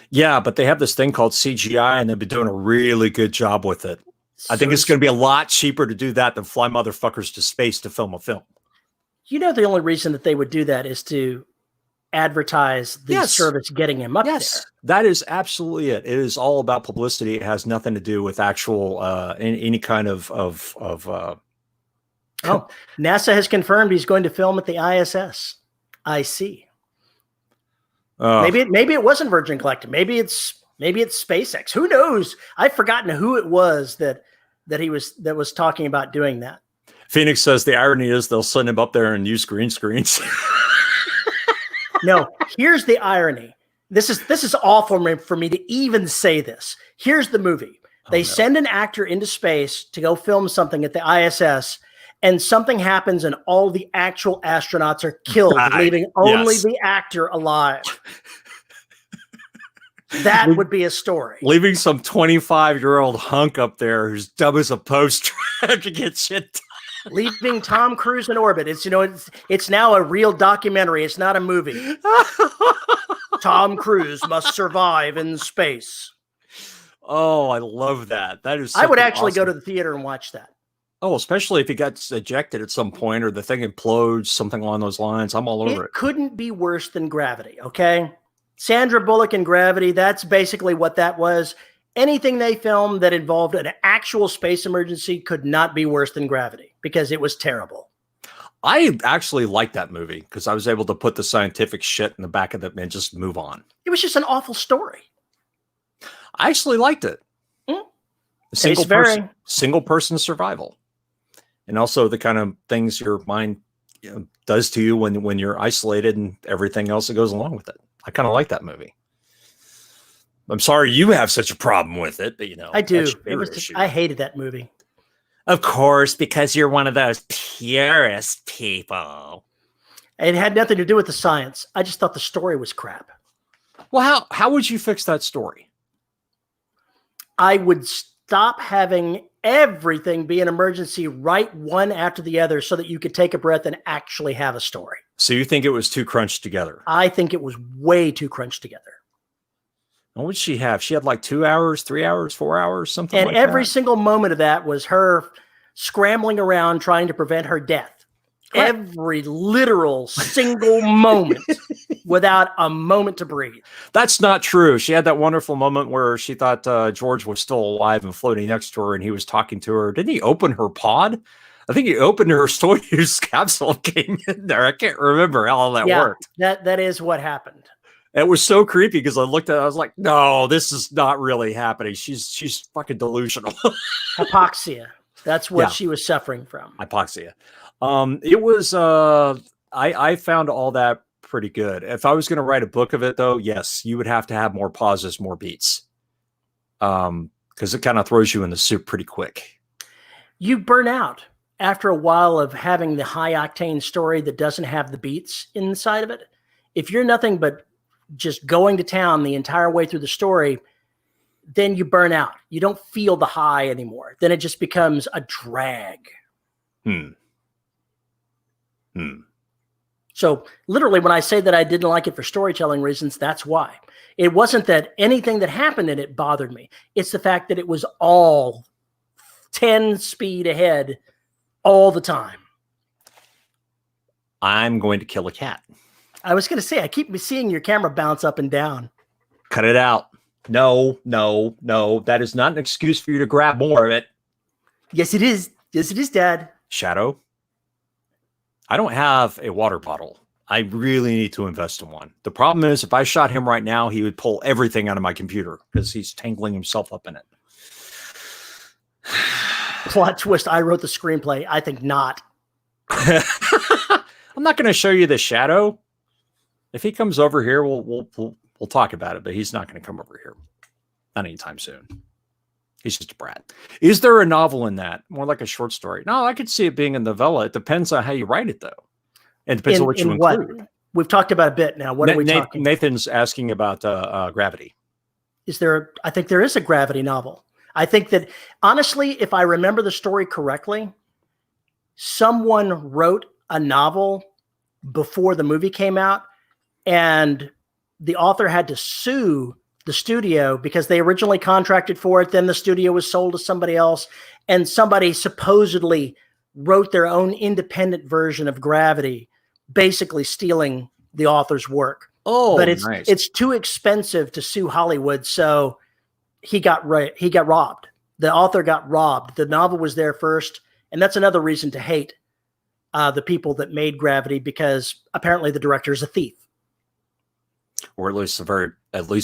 Yeah, but they have this thing called CGI, and they've been doing a really good job with it. I think it's going to be a lot cheaper to do that than fly motherfuckers to space to film a film. You know, the only reason that they would do that is to advertise the service getting him up there. That is absolutely it. It is all about publicity. It has nothing to do with actual any kind of NASA has confirmed he's going to film at the ISS. I see. Maybe it wasn't Virgin Galactic. Maybe it's SpaceX. Who knows? I've forgotten who it was that was talking about doing that. Phoenix says the irony is they'll send him up there and use green screens. No, here's the irony. This is awful for me to even say this. Here's the movie. They send an actor into space to go film something at the ISS, and something happens and all the actual astronauts are killed, leaving only the actor alive. That would be a story. Leaving some 25-year-old hunk up there who's dumb as a post to get shit done. Leaving Tom Cruise in orbit. It's now a real documentary. It's not a movie. Tom Cruise must survive in space. Oh, I love that. That is. I would actually go to the theater and watch that. Oh, especially if he gets ejected at some point or the thing implodes, something along those lines. I'm all over it. It couldn't be worse than Gravity, okay? Sandra Bullock in Gravity, that's basically what that was. Anything they filmed that involved an actual space emergency could not be worse than Gravity because it was terrible. I actually liked that movie because I was able to put the scientific shit in the back of it and just move on. It was just an awful story. I actually liked it. Single person survival. And also the kind of things your mind does to you when you're isolated and everything else that goes along with it. I kind of like that movie. I'm sorry you have such a problem with it, but I do. I hated that movie. Of course, because you're one of those purist people. It had nothing to do with the science. I just thought the story was crap. Well, how would you fix that story? I would stop having everything be an emergency right one after the other so that you could take a breath and actually have a story. So you think it was too crunched together? I think it was way too crunched together. And what did she have? She had like 2 hours, 3 hours, 4 hours, something And like every that. single moment of that was her scrambling around trying to prevent her death. Correct. Every literal single moment without a moment to breathe. That's not true. She had that wonderful moment where she thought George was still alive and floating next to her, and he was talking to her. Didn't he open her pod? I think he opened her Soyuz capsule and came in there. I can't remember how all that worked. That is what happened. It was so creepy because I looked at it, I was like, no, this is not really happening. She's fucking delusional. Hypoxia. That's what she was suffering from. Hypoxia. It was I found all that pretty good. If I was going to write a book of it though, yes, you would have to have more pauses, more beats. Because it kind of throws you in the soup pretty quick. You burn out after a while of having the high octane story that doesn't have the beats inside of it. If you're nothing but just going to town the entire way through the story, then you burn out. You don't feel the high anymore. Then it just becomes a drag. So literally when I say that I didn't like it for storytelling reasons, that's why. It wasn't that anything that happened in it bothered me. It's the fact that it was all 10 speed ahead all the time. I'm going to kill a cat. I was going to say, I keep seeing your camera bounce up and down. Cut it out. No. That is not an excuse for you to grab more of it. Yes, it is. Yes, it is, Dad. Shadow, I don't have a water bottle. I really need to invest in one. The problem is if I shot him right now, he would pull everything out of my computer because he's tangling himself up in it. Plot twist, I wrote the screenplay. I think not. I'm not going to show you the Shadow. If he comes over here, we'll talk about it, but he's not going to come over here. Not anytime soon. He's just a brat. Is there a novel in that? More like a short story? No, I could see it being a novella. It depends on how you write it, though. It depends on what you include. We've talked about a bit now. What are we talking? Nathan's asking about Gravity. I think there is a Gravity novel. I think that, honestly, if I remember the story correctly, someone wrote a novel before the movie came out, and the author had to sue the studio because they originally contracted for it. Then the studio was sold to somebody else, and somebody supposedly wrote their own independent version of Gravity, basically stealing the author's work. Oh, but nice. It's too expensive to sue Hollywood, so he got robbed. The author got robbed. The novel was there first, and that's another reason to hate the people that made Gravity, because apparently the director is a thief. Or at least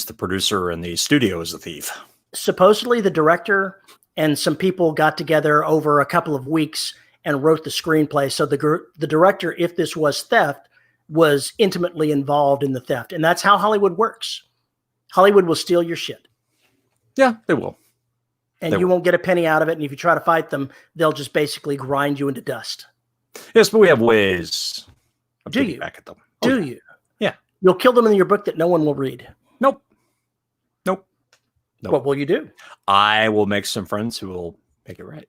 the producer and the studio is a thief. Supposedly the director and some people got together over a couple of weeks and wrote the screenplay. So the director, if this was theft, was intimately involved in the theft. And that's how Hollywood works. Hollywood will steal your shit. Yeah, they will. And you won't get a penny out of it. And if you try to fight them, they'll just basically grind you into dust. Yes, but we have ways of getting back at them. Do you? Yeah. You'll kill them in your book that no one will read. Nope. What will you do? I will make some friends who will make it right.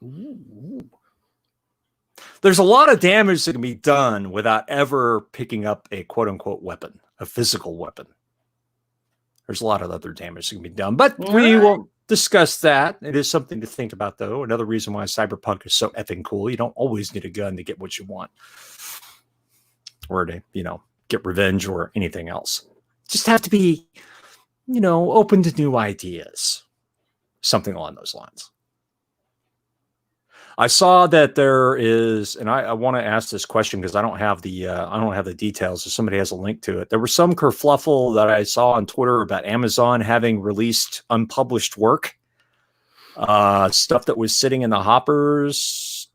Ooh. There's a lot of damage that can be done without ever picking up a quote unquote weapon, a physical weapon. There's a lot of other damage that can be done, but we won't discuss that. It is something to think about, though. Another reason why Cyberpunk is so effing cool. You don't always need a gun to get what you want, or to, get revenge or anything else. Just have to be, open to new ideas. Something along those lines. I saw that there is, and I want to ask this question because I don't have the details. If somebody has a link to it, there was some kerfluffle that I saw on Twitter about Amazon having released unpublished work, stuff that was sitting in the hoppers,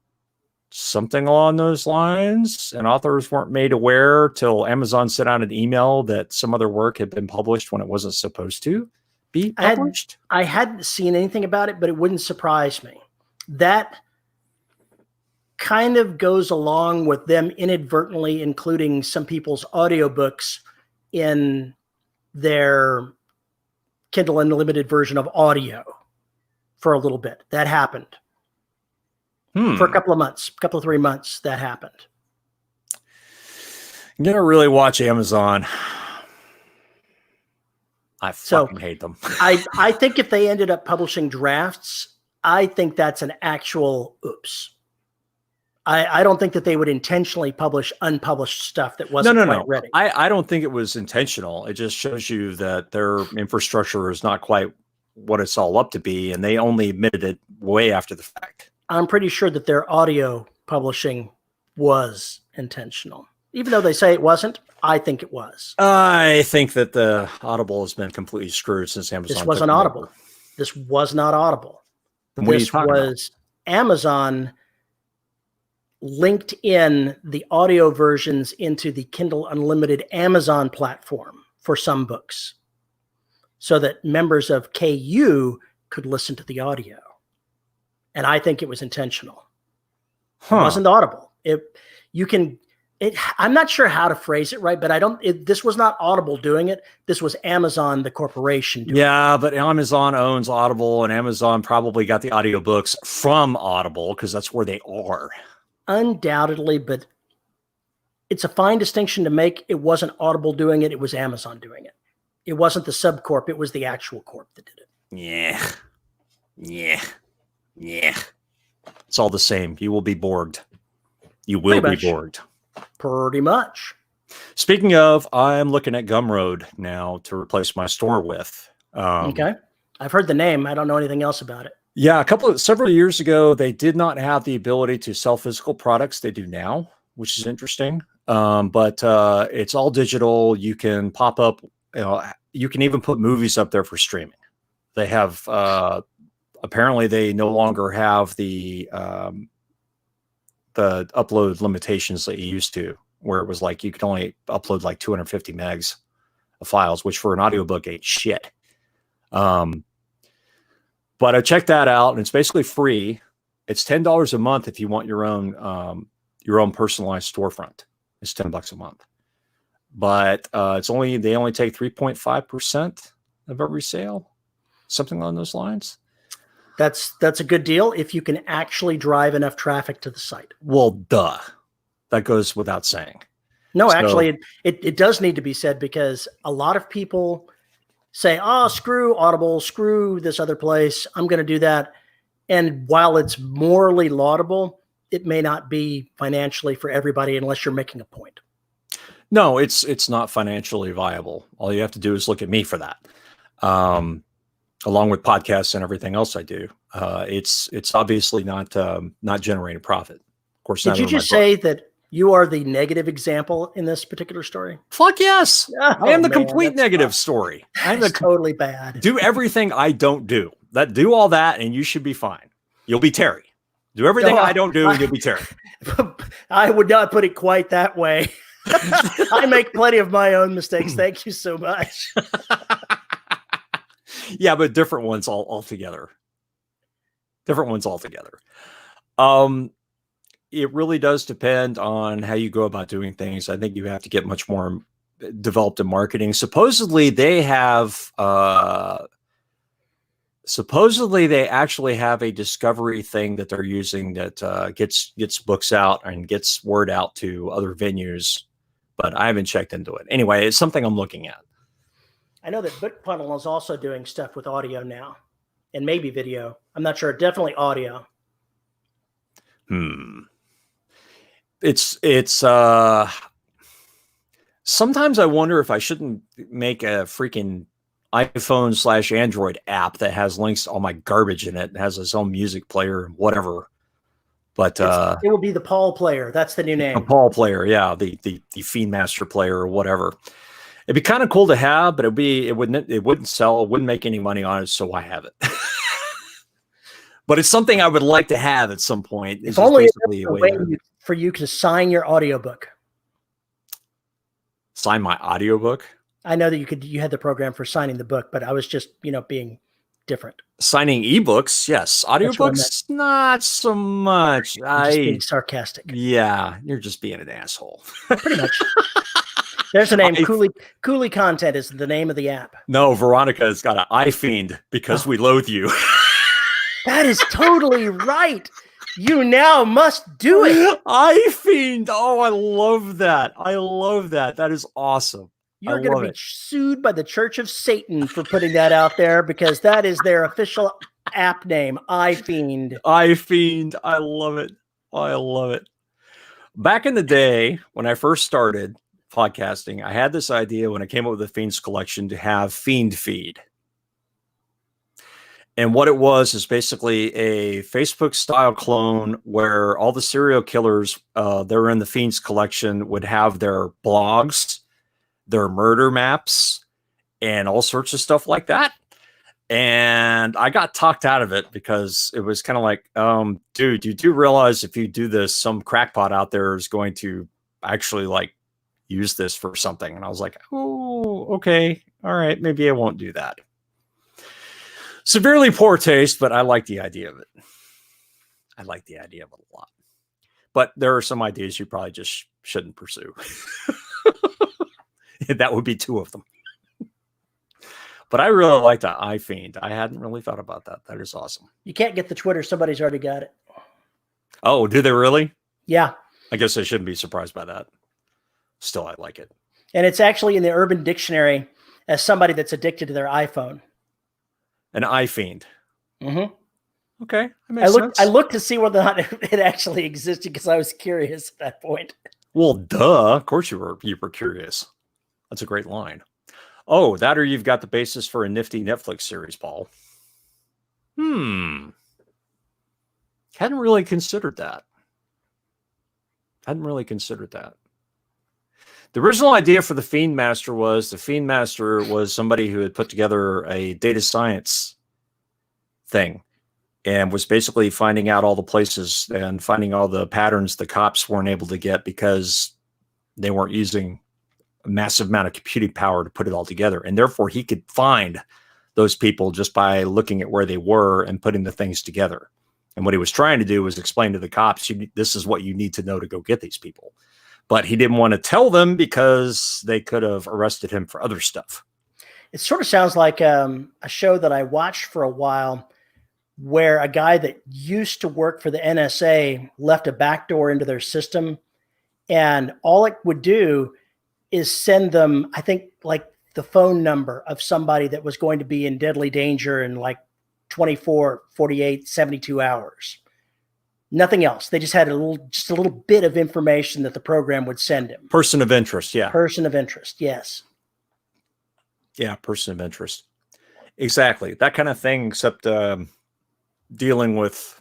something along those lines, and authors weren't made aware till Amazon sent out an email that some other work had been published when it wasn't supposed to be published. I hadn't seen anything about it, but it wouldn't surprise me. That kind of goes along with them inadvertently including some people's audiobooks in their Kindle Unlimited version of audio for a little bit. That happened. For a couple of months, 3 months, that happened. I'm gonna really watch Amazon. I fucking hate them. I think if they ended up publishing drafts, I think that's an actual oops. I don't think that they would intentionally publish unpublished stuff that wasn't quite ready. I don't think it was intentional. It just shows you that their infrastructure is not quite what it's all up to be, and they only admitted it way after the fact. I'm pretty sure that their audio publishing was intentional. Even though they say it wasn't, I think it was. I think that the Audible has been completely screwed since Amazon. This wasn't Audible. This was not Audible. This was Amazon linked in the audio versions into the Kindle Unlimited Amazon platform for some books so that members of KU could listen to the audio. And I think it was intentional. It wasn't Audible. I'm not sure how to phrase it right, but this was not Audible doing it. This was Amazon, the corporation doing it. Yeah, but Amazon owns Audible, and Amazon probably got the audiobooks from Audible because that's where they are. Undoubtedly, but it's a fine distinction to make. It wasn't Audible doing it. It was Amazon doing it. It wasn't the subcorp. It was the actual corp that did it. Yeah. It's all the same. You will be Borged. You will be Borged. Pretty much. Speaking of, I'm looking at Gumroad now to replace my store with. Okay. I've heard the name. I don't know anything else about it. Yeah, several years ago, they did not have the ability to sell physical products. They do now, which is interesting. But it's all digital. You can pop up, you can even put movies up there for streaming. They have, apparently they no longer have the upload limitations that you used to, where it was like you could only upload like 250 megs of files, which for an audiobook ain't shit. But I checked that out, and it's basically free. It's $10 a month if you want your own personalized storefront. It's $10 a month, but they only take 3.5% of every sale, something along those lines. That's a good deal if you can actually drive enough traffic to the site. Well, duh, that goes without saying. No, actually, it does need to be said, because a lot of people say, oh, screw Audible, screw this other place, I'm going to do that. And while it's morally laudable, it may not be financially for everybody unless you're making a point. No, it's not financially viable. All you have to do is look at me for that. Along with podcasts and everything else I do, it's obviously not generating profit. Of course, did you just say that you are the negative example in this particular story? Fuck yes. I am the complete negative story. I'm totally bad. Do everything I don't do. Do all that, and you should be fine. You'll be Terry. Do everything I don't do, and you'll be Terry. I would not put it quite that way. I make plenty of my own mistakes. Thank you so much. Yeah, but different ones altogether. Different ones altogether. It really does depend on how you go about doing things. I think you have to get much more developed in marketing. Supposedly they actually have a discovery thing that they're using that gets books out and gets word out to other venues, but I haven't checked into it. Anyway, it's something I'm looking at. I know that BookFunnel is also doing stuff with audio now, and maybe video. I'm not sure. Definitely audio. It's sometimes I wonder if I shouldn't make a freaking iPhone/Android app that has links to all my garbage in it and has its own music player and whatever. But it will be the Paul player. That's the new name. The Paul player, yeah, the Fiend Master player or whatever. It'd be kind of cool to have, but it wouldn't sell, it wouldn't make any money on it, so I have it. But it's something I would like to have at some point. It's only a way for you to sign your audiobook. Sign my audiobook? I know that you had the program for signing the book, but I was just, being different. Signing ebooks, yes. Audiobooks, not so much. Just being sarcastic. Yeah, you're just being an asshole. Pretty much. There's the name. Cooley Content is the name of the app. No, Veronica has got an iFiend because we loathe you. That is totally right. You now must do it. I fiend. Oh, I love that. I love that. That is awesome. You're going to be sued by the Church of Satan for putting that out there because that is their official app name. iFiend. iFiend. I love it. I love it. Back in the day when I first started podcasting, I had this idea when I came up with the Fiends collection to have Fiend Feed. And what it was is basically a Facebook style clone where all the serial killers that are in the Fiends collection would have their blogs, their murder maps, and all sorts of stuff like that. And I got talked out of it because it was kind of like, dude, you do realize if you do this, some crackpot out there is going to actually like use this for something. And I was like, oh, okay. All right. Maybe I won't do that. Severely poor taste, but I like the idea of it. I like the idea of it a lot. But there are some ideas you probably just shouldn't pursue. That would be two of them. But I really like the iFiend. I hadn't really thought about that. That is awesome. You can't get the Twitter. Somebody's already got it. Oh, do they really? Yeah. I guess I shouldn't be surprised by that. Still, I like it. And it's actually in the Urban Dictionary as somebody that's addicted to their iPhone. An iFiend. Mm-hmm. Okay. That makes sense. I looked to see whether or not it actually existed because I was curious at that point. Well, duh. Of course you were curious. That's a great line. Oh, that or you've got the basis for a nifty Netflix series, Paul. Hadn't really considered that. The original idea for the Fiend Master was somebody who had put together a data science thing and was basically finding out all the places and finding all the patterns the cops weren't able to get because they weren't using a massive amount of computing power to put it all together. And therefore he could find those people just by looking at where they were and putting the things together. And what he was trying to do was explain to the cops, this is what you need to know to go get these people. But he didn't want to tell them because they could have arrested him for other stuff. It sort of sounds like a show that I watched for a while where a guy that used to work for the NSA left a backdoor into their system. And all it would do is send them, I think, like the phone number of somebody that was going to be in deadly danger in like 24, 48, 72 hours. Nothing else. They just had a little bit of information that the program would send him. Person of interest. Yeah. Person of interest. Yes. Yeah. Person of interest. Exactly. That kind of thing, except dealing with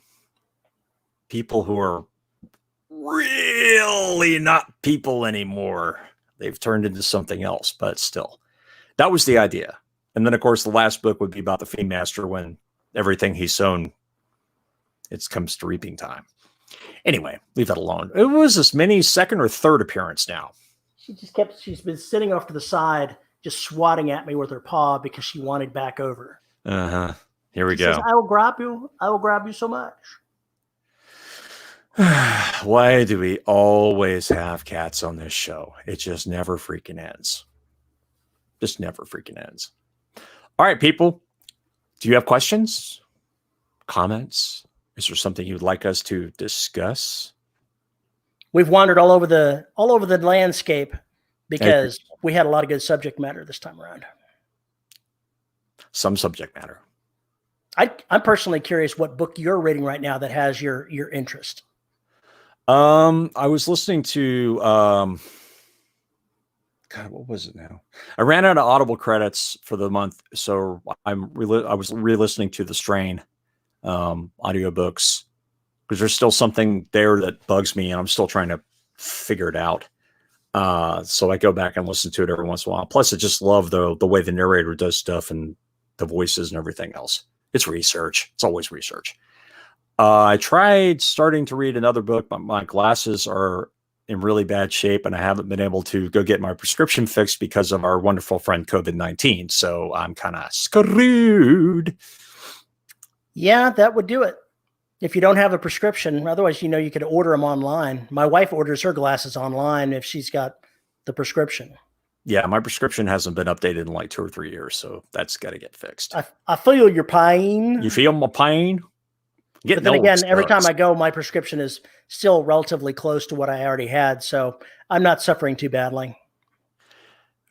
people who are really not people anymore. They've turned into something else, but still, that was the idea. And then, of course, the last book would be about the Fiend Master when everything he's sown, it comes to reaping time. Anyway, leave that alone. It was this mini second or third appearance now. She's been sitting off to the side, just swatting at me with her paw because she wanted back over. Uh-huh. Here we She go. says, I will grab you. I will grab you so much. Why do we always have cats on this show? It just never freaking ends. Just never freaking ends. All right, people. Do you have questions? Comments? Is there something you'd like us to discuss? We've wandered all over the landscape because we had a lot of good subject matter this time around. Some subject matter. I'm personally curious what book you're reading right now that has your interest. I was listening to God, what was it now? I ran out of Audible credits for the month, so I was re-listening to the Strain audiobooks because there's still something there that bugs me, and I'm still trying to figure it out. So I go back and listen to it every once in a while. Plus, I just love the way the narrator does stuff and the voices and everything else. It's research. It's always research. I tried starting to read another book, but my glasses are in really bad shape, and I haven't been able to go get my prescription fixed because of our wonderful friend COVID-19. So I'm kind of screwed. Yeah, that would do it. If you don't have a prescription, otherwise, you could order them online. My wife orders her glasses online if she's got the prescription. Yeah, my prescription hasn't been updated in like 2 or 3 years, so that's got to get fixed. I feel your pain. You feel my pain? But then again, every time I go, my prescription is still relatively close to what I already had. So I'm not suffering too badly.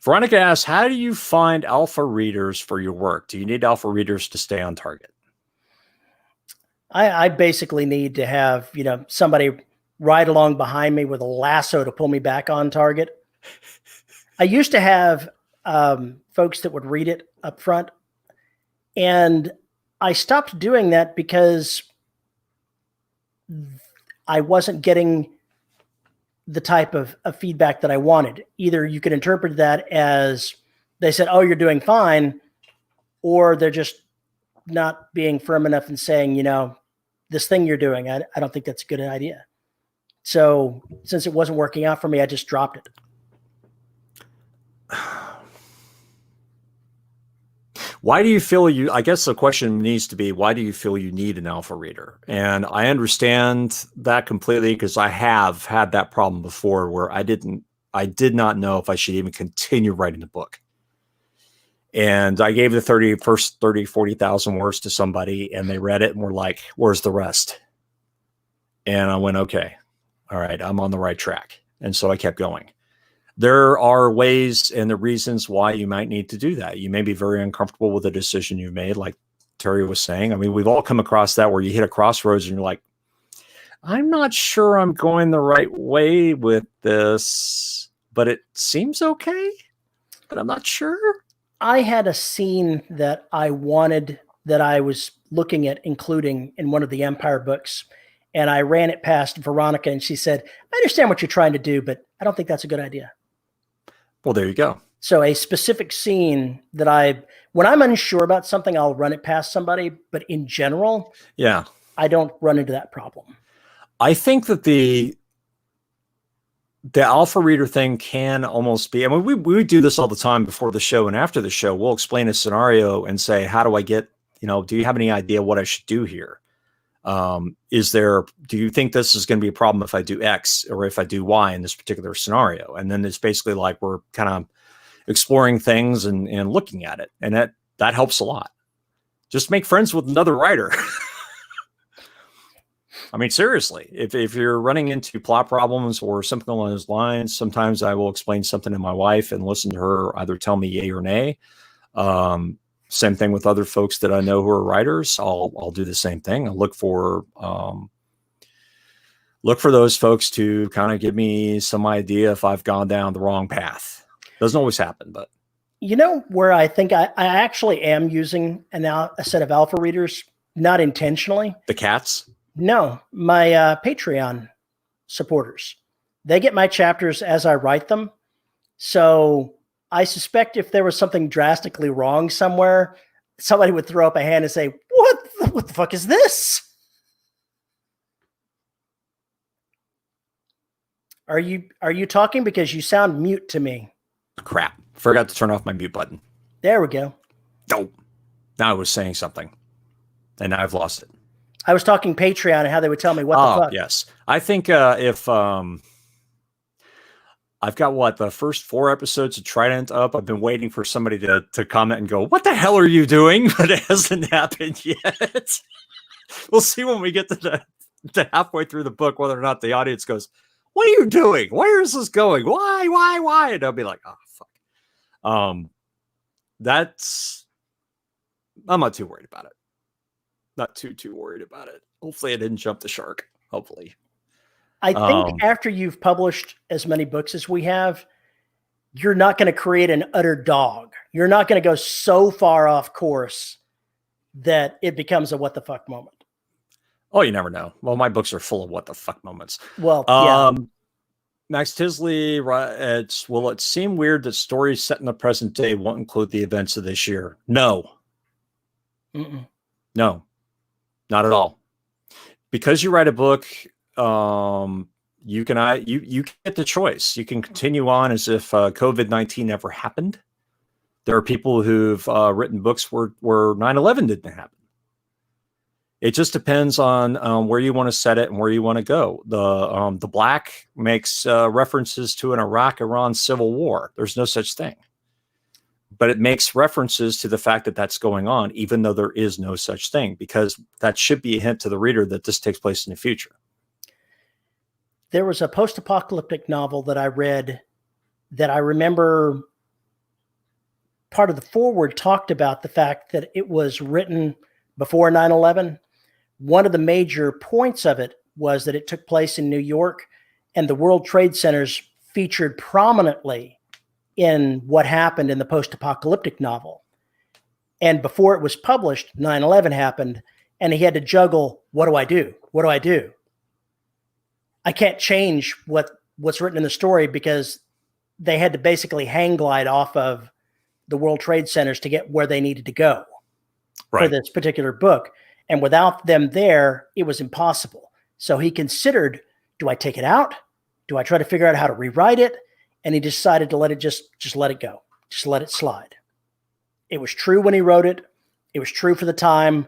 Veronica asks, how do you find alpha readers for your work? Do you need alpha readers to stay on target? I basically need to have, somebody ride along behind me with a lasso to pull me back on target. I used to have folks that would read it up front, and I stopped doing that because I wasn't getting the type of feedback that I wanted. Either you could interpret that as they said, oh, you're doing fine, or they're just not being firm enough in saying, this thing you're doing, I don't think that's a good idea. So since it wasn't working out for me, I just dropped it. Why do you feel I guess the question needs to be, why do you feel you need an alpha reader? And I understand that completely, because I have had that problem before where I did not know if I should even continue writing the book. And I gave the first 40,000 words to somebody, and they read it and were like, where's the rest? And I went, okay, all right, I'm on the right track. And so I kept going. There are ways and the reasons why you might need to do that. You may be very uncomfortable with the decision you made, like Terry was saying. I mean, we've all come across that where you hit a crossroads and you're like, I'm not sure I'm going the right way with this, but it seems okay, but I'm not sure. I had a scene that I wanted, that I was looking at including in one of the Empire books, and I ran it past Veronica, and she said, I understand what you're trying to do, but I don't think that's a good idea. Well, there you go. So a specific scene that when I'm unsure about something, I'll run it past somebody, but in general, yeah, I don't run into that problem. I think that the alpha reader thing can almost be, I mean, we do this all the time before the show and after the show. We'll explain a scenario and say, how do I get, do you have any idea what I should do here? Do you think this is going to be a problem if I do X or if I do Y in this particular scenario? And then it's basically like we're kind of exploring things and looking at it. And that helps a lot. Just make friends with another writer. I mean, seriously, if you're running into plot problems or something along those lines, sometimes I will explain something to my wife and listen to her either tell me yay or nay. Same thing with other folks that I know who are writers. I'll do the same thing. I'll look for those folks to kind of give me some idea if I've gone down the wrong path. Doesn't always happen, but where I think I actually am using a set of alpha readers, not intentionally. The cats? No, my Patreon supporters. They get my chapters as I write them. So I suspect if there was something drastically wrong somewhere, somebody would throw up a hand and say, what the fuck is this? Are you talking? Because you sound mute to me. Crap. Forgot to turn off my mute button. There we go. Oh, now I was saying something and now I've lost it. I was talking Patreon and how they would tell me what the fuck. Yes. I think if I've got the first 4 episodes of Trident up, I've been waiting for somebody to comment and go, what the hell are you doing? But it hasn't happened yet. We'll see when we get to halfway through the book, whether or not the audience goes, what are you doing? Where is this going? Why? And I'll be like, oh, fuck. I'm not too worried about it. Not too worried about it. Hopefully I didn't jump the shark. Hopefully. I think after you've published as many books as we have, you're not going to create an utter dog. You're not going to go so far off course that it becomes a what the fuck moment. Oh, you never know. Well, my books are full of what the fuck moments. Well, yeah. Max Tisley, will it seem weird that stories set in the present day won't include the events of this year? No. Mm-mm. No. Not at all. Because you write a book, you get the choice. You can continue on as if COVID-19 never happened. There are people who've written books where 9/11 didn't happen. It just depends on where you want to set it and where you want to go. The Black makes references to an Iraq-Iran civil war. There's no such thing. but it makes references to the fact that that's going on, even though there is no such thing, because that should be a hint to the reader that this takes place in the future. There was a post-apocalyptic novel that I read that I remember part of the foreword talked about the fact that it was written before 9/11. One of the major points of it was that it took place in New York, and the World Trade Centers featured prominently in what happened in the post-apocalyptic novel. And before it was published, 9/11 happened, and he had to juggle, what do I do? What do I do? I can't change what's written in the story because they had to basically hang glide off of the World Trade Centers to get where they needed to go for this particular book. And without them there, it was impossible. So he considered, do I take it out? Do I try to figure out how to rewrite it? And he decided to let it just let it go. Just let it slide. It was true when he wrote it. It was true for the time.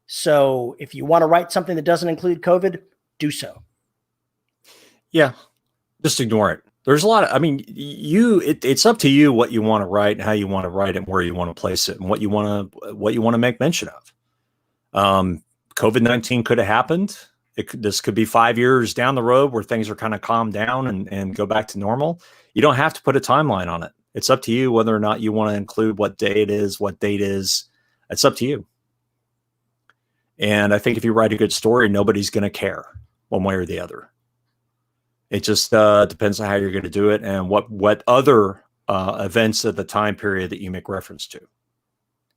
So if you want to write something that doesn't include COVID, do so. Yeah. Just ignore it. There's a lot of, I mean, it's up to you what you want to write and how you want to write it and where you want to place it and what you want to make mention of. COVID-19 could have happened. This could be 5 years down the road where things are kind of calmed down and go back to normal. You don't have to put a timeline on it. It's up to you whether or not you want to include what day it is, what date is. It's up to you. And I think if you write a good story, nobody's going to care one way or the other. It just depends on how you're going to do it and what other events of the time period that you make reference to.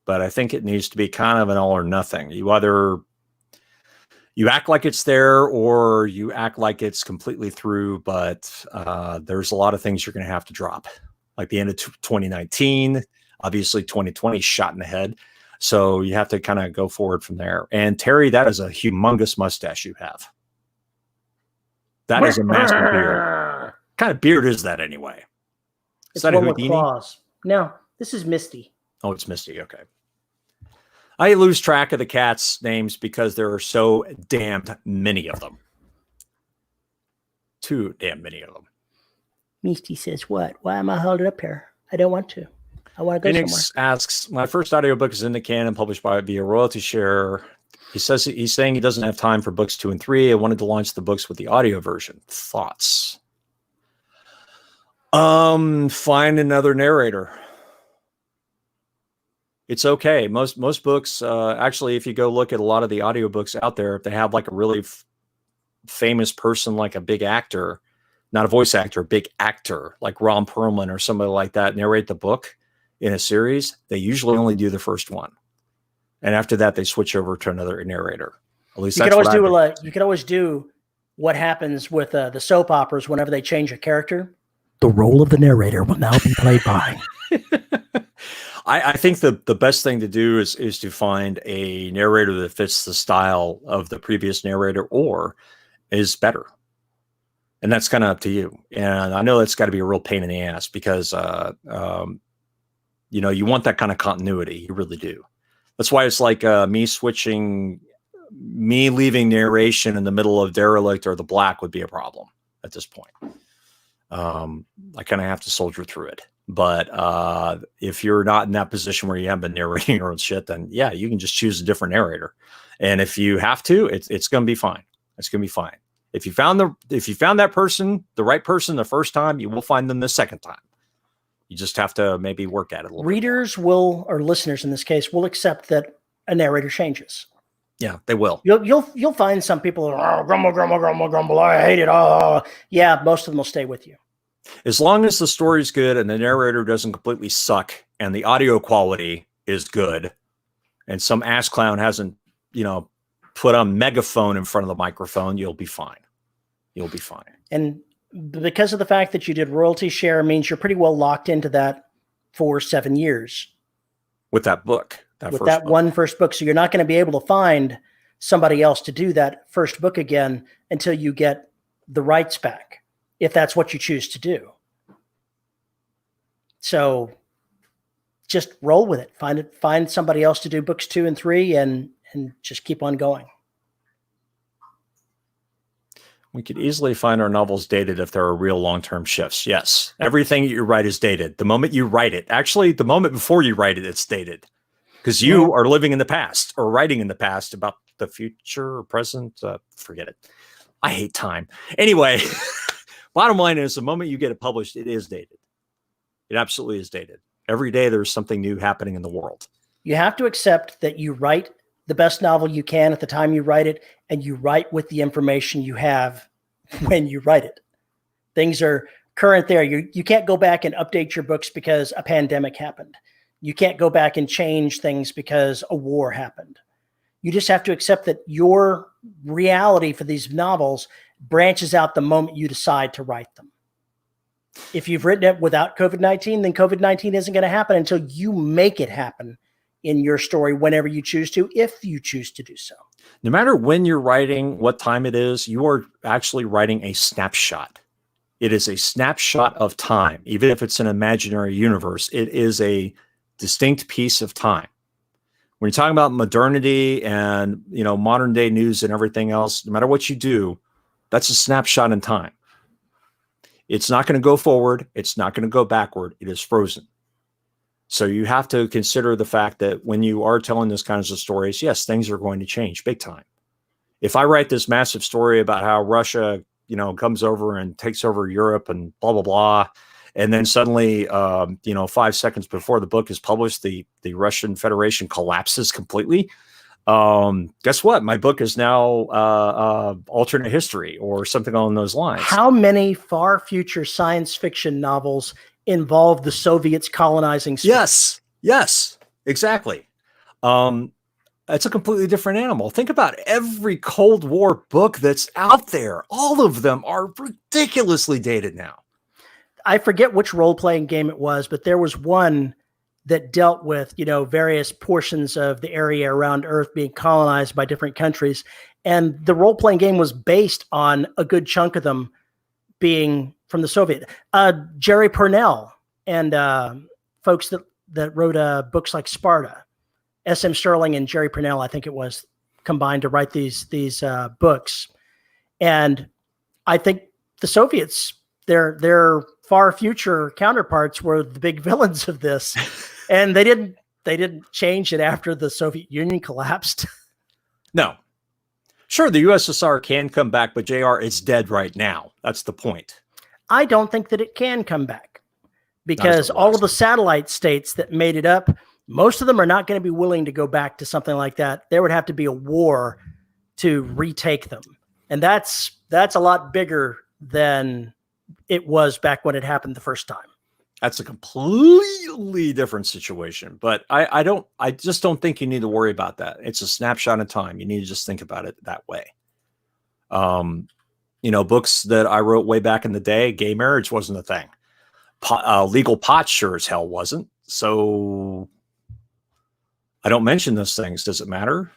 But I think it needs to be kind of an all or nothing. You either you act like it's there or you act like it's completely through, but there's a lot of things you're going to have to drop. Like the end of 2019, obviously 2020 shot in the head. So you have to kind of go forward from there. And Terry, that is a humongous mustache you have. That is a massive beard. What kind of beard is that anyway? Is that a Houdini? Claws. No, this is Misty. Oh, it's Misty. Okay. I lose track of the cats' names because there are so damned many of them. Too damn many of them. Misty says, what? Why am I holding up here? I don't want to. I want to go Phoenix somewhere. asks, my first audiobook is in the can, published by via royalty share. He says he's saying he doesn't have time for books 2 and 3. I wanted to launch the books with the audio version. Thoughts? Find another narrator. It's okay. Most books, actually, if you go look at a lot of the audiobooks out there, if they have like a really famous person, like a big actor, not a voice actor, a big actor like Ron Perlman or somebody like that, narrate the book in a series, they usually only do the first one. And after that, they switch over to another narrator. At least you could always do you could always do what happens with the soap operas whenever they change a character. The role of the narrator will now be played by. I think the best thing to do is to find a narrator that fits the style of the previous narrator or is better. And that's kind of up to you. And I know that's got to be a real pain in the ass because, you want that kind of continuity. You really do. That's why it's like me leaving narration in the middle of Derelict or The Black would be a problem at this point. I kind of have to soldier through it. But if you're not in that position where you haven't been narrating your own shit, then yeah, you can just choose a different narrator. And if you have to, it's going to be fine. It's going to be fine. If you found that person, the right person the first time, you will find them the second time. You just have to maybe work at it a little Readers will, or listeners in this case, will accept that a narrator changes. Yeah, they will. You'll find some people grumble. I hate it. Oh, yeah, most of them will stay with you. As long as the story's good and the narrator doesn't completely suck and the audio quality is good and some ass clown hasn't, put a megaphone in front of the microphone, you'll be fine. You'll be fine. And because of the fact that you did royalty share means you're pretty well locked into that for 7 years. With that book. One first book. So you're not going to be able to find somebody else to do that first book again until you get the rights back, if that's what you choose to do. So just roll with it. Find somebody else to do books 2 and 3 and just keep on going. We could easily find our novels dated if there are real long-term shifts. Yes. Everything you write is dated. The moment you write it, actually, the moment before you write it, it's dated because you are living in the past or writing in the past about the future or present. Forget it. I hate time. Anyway, bottom line is the moment you get it published, it is dated. It absolutely is dated. Every day there's something new happening in the world. You have to accept that you write the best novel you can at the time you write it, and you write with the information you have when you write it. Things are current there. You can't go back and update your books because a pandemic happened. You can't go back and change things because a war happened. You just have to accept that your reality for these novels branches out the moment you decide to write them. If you've written it without COVID-19, then COVID-19 isn't going to happen until you make it happen in your story whenever you choose to, if you choose to do so. No matter when you're writing, what time it is, you are actually writing a snapshot. It is a snapshot of time. Even if it's an imaginary universe, it is a distinct piece of time. When you're talking about modernity and, modern day news and everything else, no matter what you do, that's a snapshot in time. It's not going to go forward. It's not going to go backward. It is frozen. So you have to consider the fact that when you are telling those kinds of stories, yes, things are going to change big time. If I write this massive story about how Russia, comes over and takes over Europe and blah, blah, blah, and then suddenly, 5 seconds before the book is published, the Russian Federation collapses completely. Guess what? My book is now alternate history or something along those lines. How many far future science fiction novels involve the Soviets colonizing space? Yes, exactly. It's a completely different animal. Think about every Cold War book that's out there. All of them are ridiculously dated now. I forget which role-playing game it was, but there was one that dealt with, various portions of the area around Earth being colonized by different countries. And the role-playing game was based on a good chunk of them being from the Soviet. Jerry Purnell and folks that wrote books like Sparta, S.M. Sterling and Jerry Purnell, I think it was, combined to write these books. And I think the Soviets, their far future counterparts were the big villains of this. And they didn't change it after the Soviet Union collapsed. No. Sure, the USSR can come back, but JR, it's dead right now. That's the point. I don't think that it can come back because all of the satellite states that made it up, most of them are not going to be willing to go back to something like that. There would have to be a war to retake them. And that's a lot bigger than it was back when it happened the first time. That's a completely different situation, but I just don't think you need to worry about that. It's a snapshot in time. You need to just think about it that way. Books that I wrote way back in the day, gay marriage wasn't a thing. Legal pot sure as hell wasn't. So I don't mention those things. Does it matter?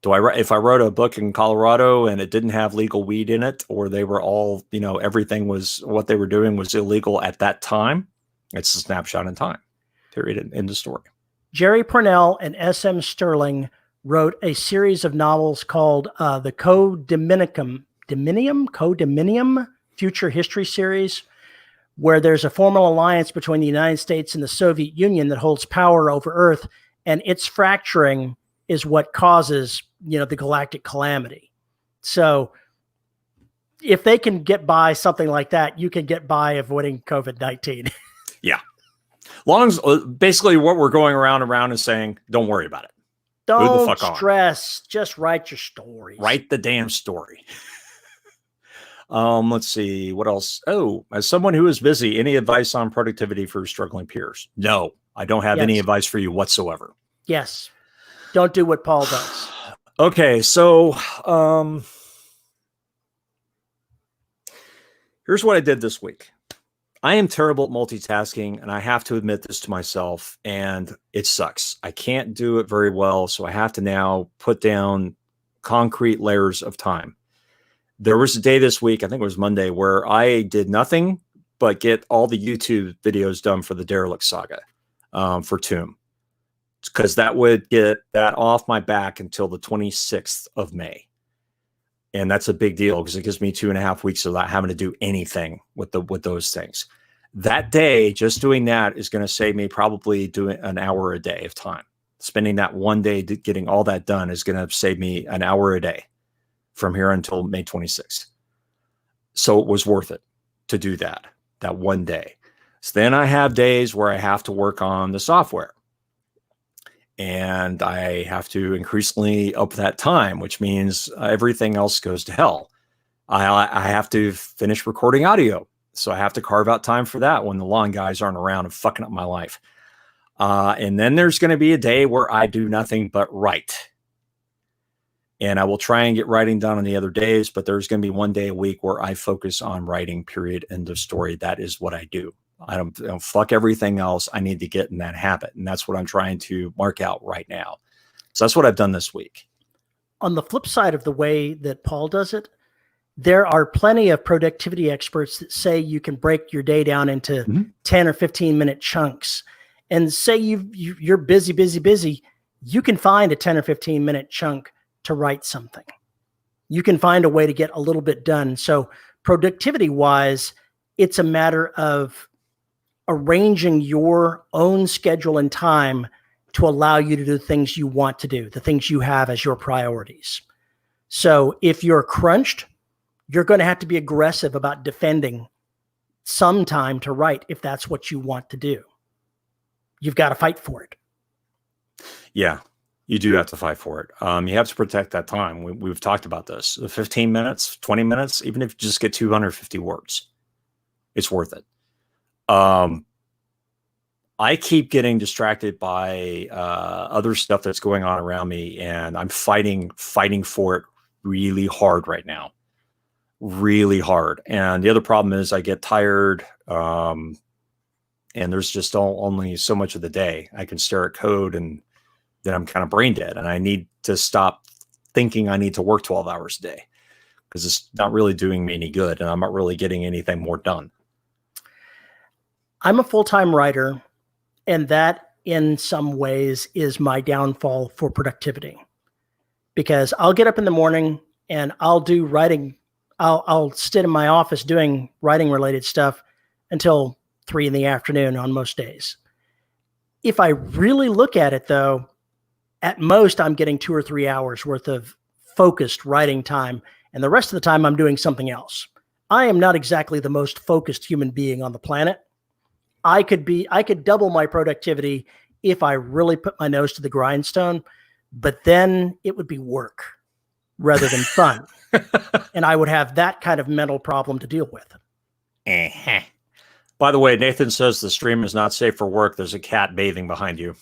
If I wrote a book in Colorado and it didn't have legal weed in it, or they were all, everything was what they were doing was illegal at that time, it's a snapshot in time. Period. End of story. Jerry Purnell and S.M. Sterling wrote a series of novels called the Co-Dominium Future History Series, where there's a formal alliance between the United States and the Soviet Union that holds power over Earth, and its fracturing is what causes, the galactic calamity. So if they can get by something like that, you can get by avoiding COVID-19. Yeah. Long as basically what we're going around is saying, don't worry about it. Don't stress. Just write your stories. Write the damn story. Let's see what else. Oh, as someone who is busy, any advice on productivity for struggling peers? No, I don't have any advice for you whatsoever. Yes. Don't do what Paul does. Okay. So, here's what I did this week. I am terrible at multitasking, and I have to admit this to myself, and it sucks. I can't do it very well, so I have to now put down concrete layers of time. There was a day this week, I think it was Monday, where I did nothing but get all the YouTube videos done for the Derelict Saga for Tomb, because that would get that off my back until the 26th of May. And that's a big deal because it gives me 2.5 weeks without having to do anything with those things. That day, just doing that is going to save me probably doing an hour a day of time. Spending that one day getting all that done is going to save me an hour a day from here until May 26th. So it was worth it to do that one day. So then I have days where I have to work on the software. And I have to increasingly up that time, which means everything else goes to hell. I have to finish recording audio. So I have to carve out time for that when the lawn guys aren't around and fucking up my life. And then there's going to be a day where I do nothing but write. And I will try and get writing done on the other days, but there's going to be one day a week where I focus on writing, period, end of story. That is what I do. I don't fuck everything else. I need to get in that habit. And that's what I'm trying to mark out right now. So that's what I've done this week. On the flip side of the way that Paul does it, there are plenty of productivity experts that say you can break your day down into 10 or 15 minute chunks. And say you're busy. You can find a 10 or 15 minute chunk to write something. You can find a way to get a little bit done. So productivity wise, it's a matter of arranging your own schedule and time to allow you to do things you want to do, the things you have as your priorities. So if you're crunched, you're going to have to be aggressive about defending some time to write if that's what you want to do. You've got to fight for it. Yeah, you do have to fight for it. You have to protect that time. We've talked about this. 15 minutes, 20 minutes, even if you just get 250 words, it's worth it. I keep getting distracted by other stuff that's going on around me, and I'm fighting for it really hard right now. Really hard. And the other problem is I get tired, and there's just only so much of the day. I can stare at code and then I'm kind of brain dead, and I need to stop thinking I need to work 12 hours a day because it's not really doing me any good, and I'm not really getting anything more done. I'm a full-time writer, and that in some ways is my downfall for productivity, because I'll get up in the morning and I'll do writing. I'll sit in my office doing writing related stuff until 3 p.m. on most days. If I really look at it though, at most I'm getting 2 or 3 hours worth of focused writing time. And the rest of the time I'm doing something else. I am not exactly the most focused human being on the planet. I could double my productivity if I really put my nose to the grindstone, but then it would be work rather than fun. And I would have that kind of mental problem to deal with. By the way, Nathan says the stream is not safe for work. There's a cat bathing behind you.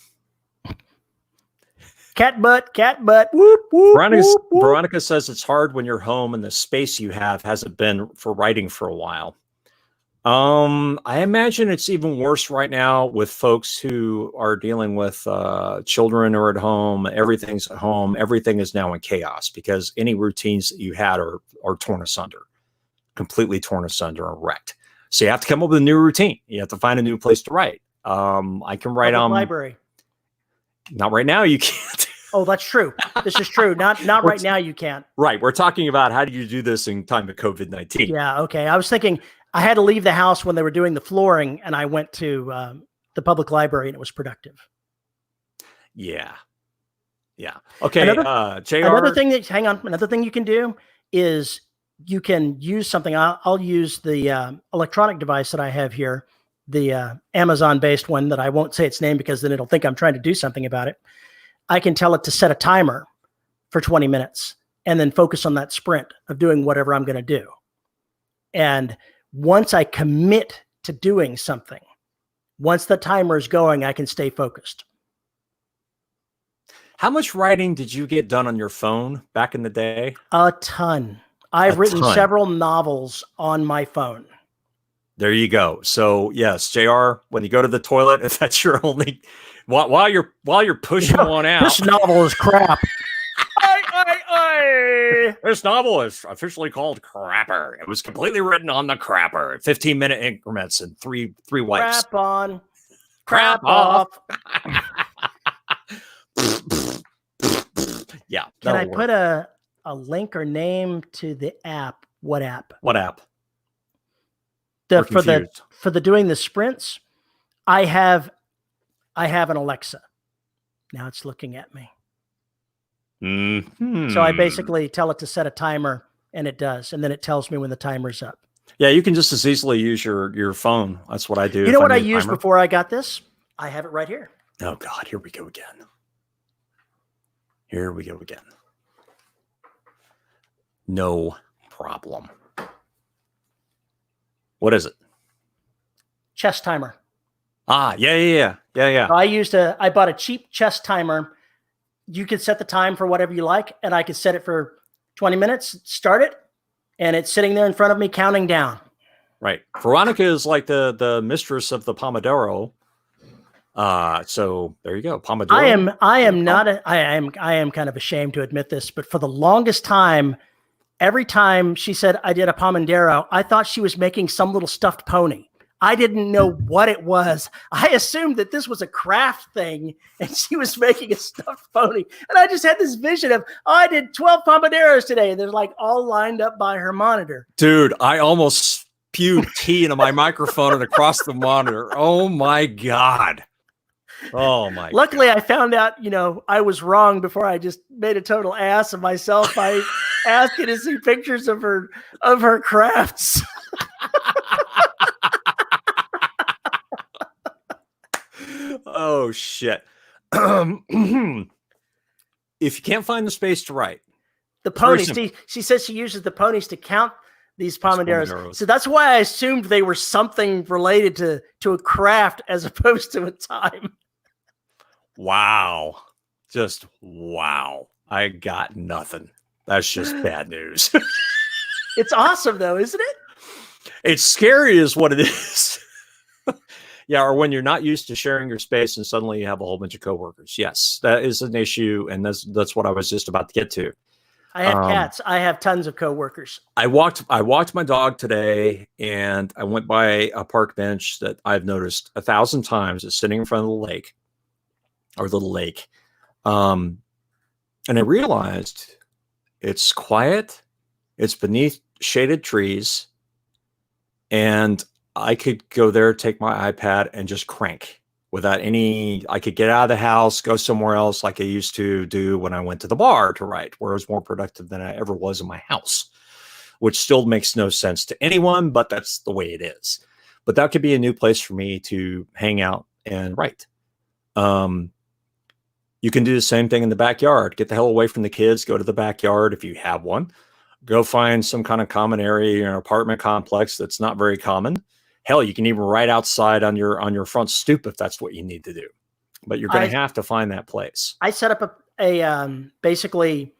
Cat butt, whoop, whoop, whoop, whoop. Veronica says it's hard when you're home and the space you have hasn't been for writing for a while. I imagine it's even worse right now with folks who are dealing with children who are at home. Everything's at home. Everything is now in chaos because any routines that you had are torn asunder, completely torn asunder and wrecked. So you have to come up with a new routine. You have to find a new place to write. I can write on library. Not right now. You can't. Oh, that's true. This is true. Not right now. You can't. Right. We're talking about how do you do this in time of COVID-19? Yeah. Okay. I was thinking I had to leave the house when they were doing the flooring, and I went to the public library, and it was productive. Yeah. Yeah. Okay. Another thing you can do is you can use something. I'll use the electronic device that I have here, the Amazon-based one that I won't say its name because then it'll think I'm trying to do something about it. I can tell it to set a timer for 20 minutes and then focus on that sprint of doing whatever I'm going to do. And once I commit to doing something, once the timer is going, I can stay focused. How much writing did you get done on your phone back in the day? A ton. I've written several novels on my phone. There you go. So yes, JR, when you go to the toilet, if that's your only, while you're pushing one out. This novel is crap. This novel is officially called Crapper. It was completely written on the crapper. 15-minute increments and three wipes. Crap on. Crap off. Yeah. Can I put a a link or name to the app. What app? What app? For the doing the sprints, I have an Alexa. Now it's looking at me. Mm-hmm. So I basically tell it to set a timer, and it does, and then it tells me when the timer's up. Yeah, you can just as easily use your phone. That's what I do. You know what I used before I got this? I have it right here. Oh God, here we go again. Here we go again. No problem. What is it? Chess timer. Ah, yeah. So I bought a cheap chess timer. You could set the time for whatever you like, and I could set it for 20 minutes, start it, and it's sitting there in front of me counting down. Right. Veronica is like the mistress of the Pomodoro. So there you go. Pomodoro. I am kind of ashamed to admit this, but for the longest time, every time she said I did a Pomodoro, I thought she was making some little stuffed pony. I didn't know what it was. I assumed that this was a craft thing and she was making a stuffed pony. And I just had this vision of, I did 12 Pomodoros today. And they're like all lined up by her monitor. Dude, I almost spewed tea into my microphone and across the monitor. Oh my God. Oh my Luckily, God. I found out, I was wrong before I just made a total ass of myself by asking to see pictures of her crafts. Oh shit. If you can't find the space to write, the ponies, she says she uses the ponies to count these Pomodoros. So that's why I assumed they were something related to a craft as opposed to a time. Wow. Just wow. I got nothing. That's just bad news. It's awesome though, isn't it? It's scary is what it is. Yeah, or when you're not used to sharing your space and suddenly you have a whole bunch of coworkers. Yes, that is an issue, and that's what I was just about to get to. I have cats. I have tons of coworkers. I walked my dog today, and I went by a park bench that I've noticed 1,000 times. It's sitting in front of the lake, or the lake, and I realized it's quiet. It's beneath shaded trees, and I could go there, take my iPad, and just crank without I could get out of the house, go somewhere else like I used to do when I went to the bar to write, where I was more productive than I ever was in my house, which still makes no sense to anyone, but that's the way it is. But that could be a new place for me to hang out and write. You can do the same thing in the backyard. Get the hell away from the kids, go to the backyard if you have one. Go find some kind of common area in an apartment complex that's not very common. Hell, you can even write outside on your front stoop if that's what you need to do. But you're going to have to find that place. I set up basically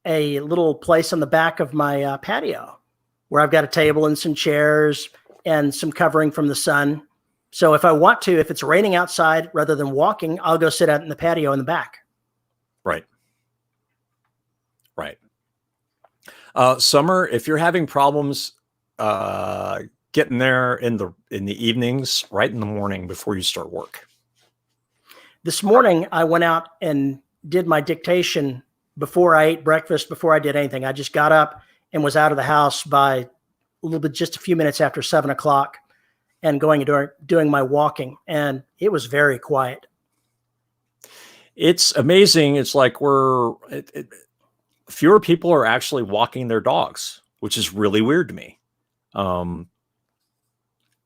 a little place on the back of my patio where I've got a table and some chairs and some covering from the sun. So if I want to, if it's raining outside rather than walking, I'll go sit out in the patio in the back. Right. Right. Summer, if you're having problems getting there in the evenings, right in the morning before you start work. This morning, I went out and did my dictation before I ate breakfast, before I did anything. I just got up and was out of the house by a little bit, just a few minutes after 7 o'clock, and going and doing my walking. And it was very quiet. It's amazing. It's like fewer people are actually walking their dogs, which is really weird to me.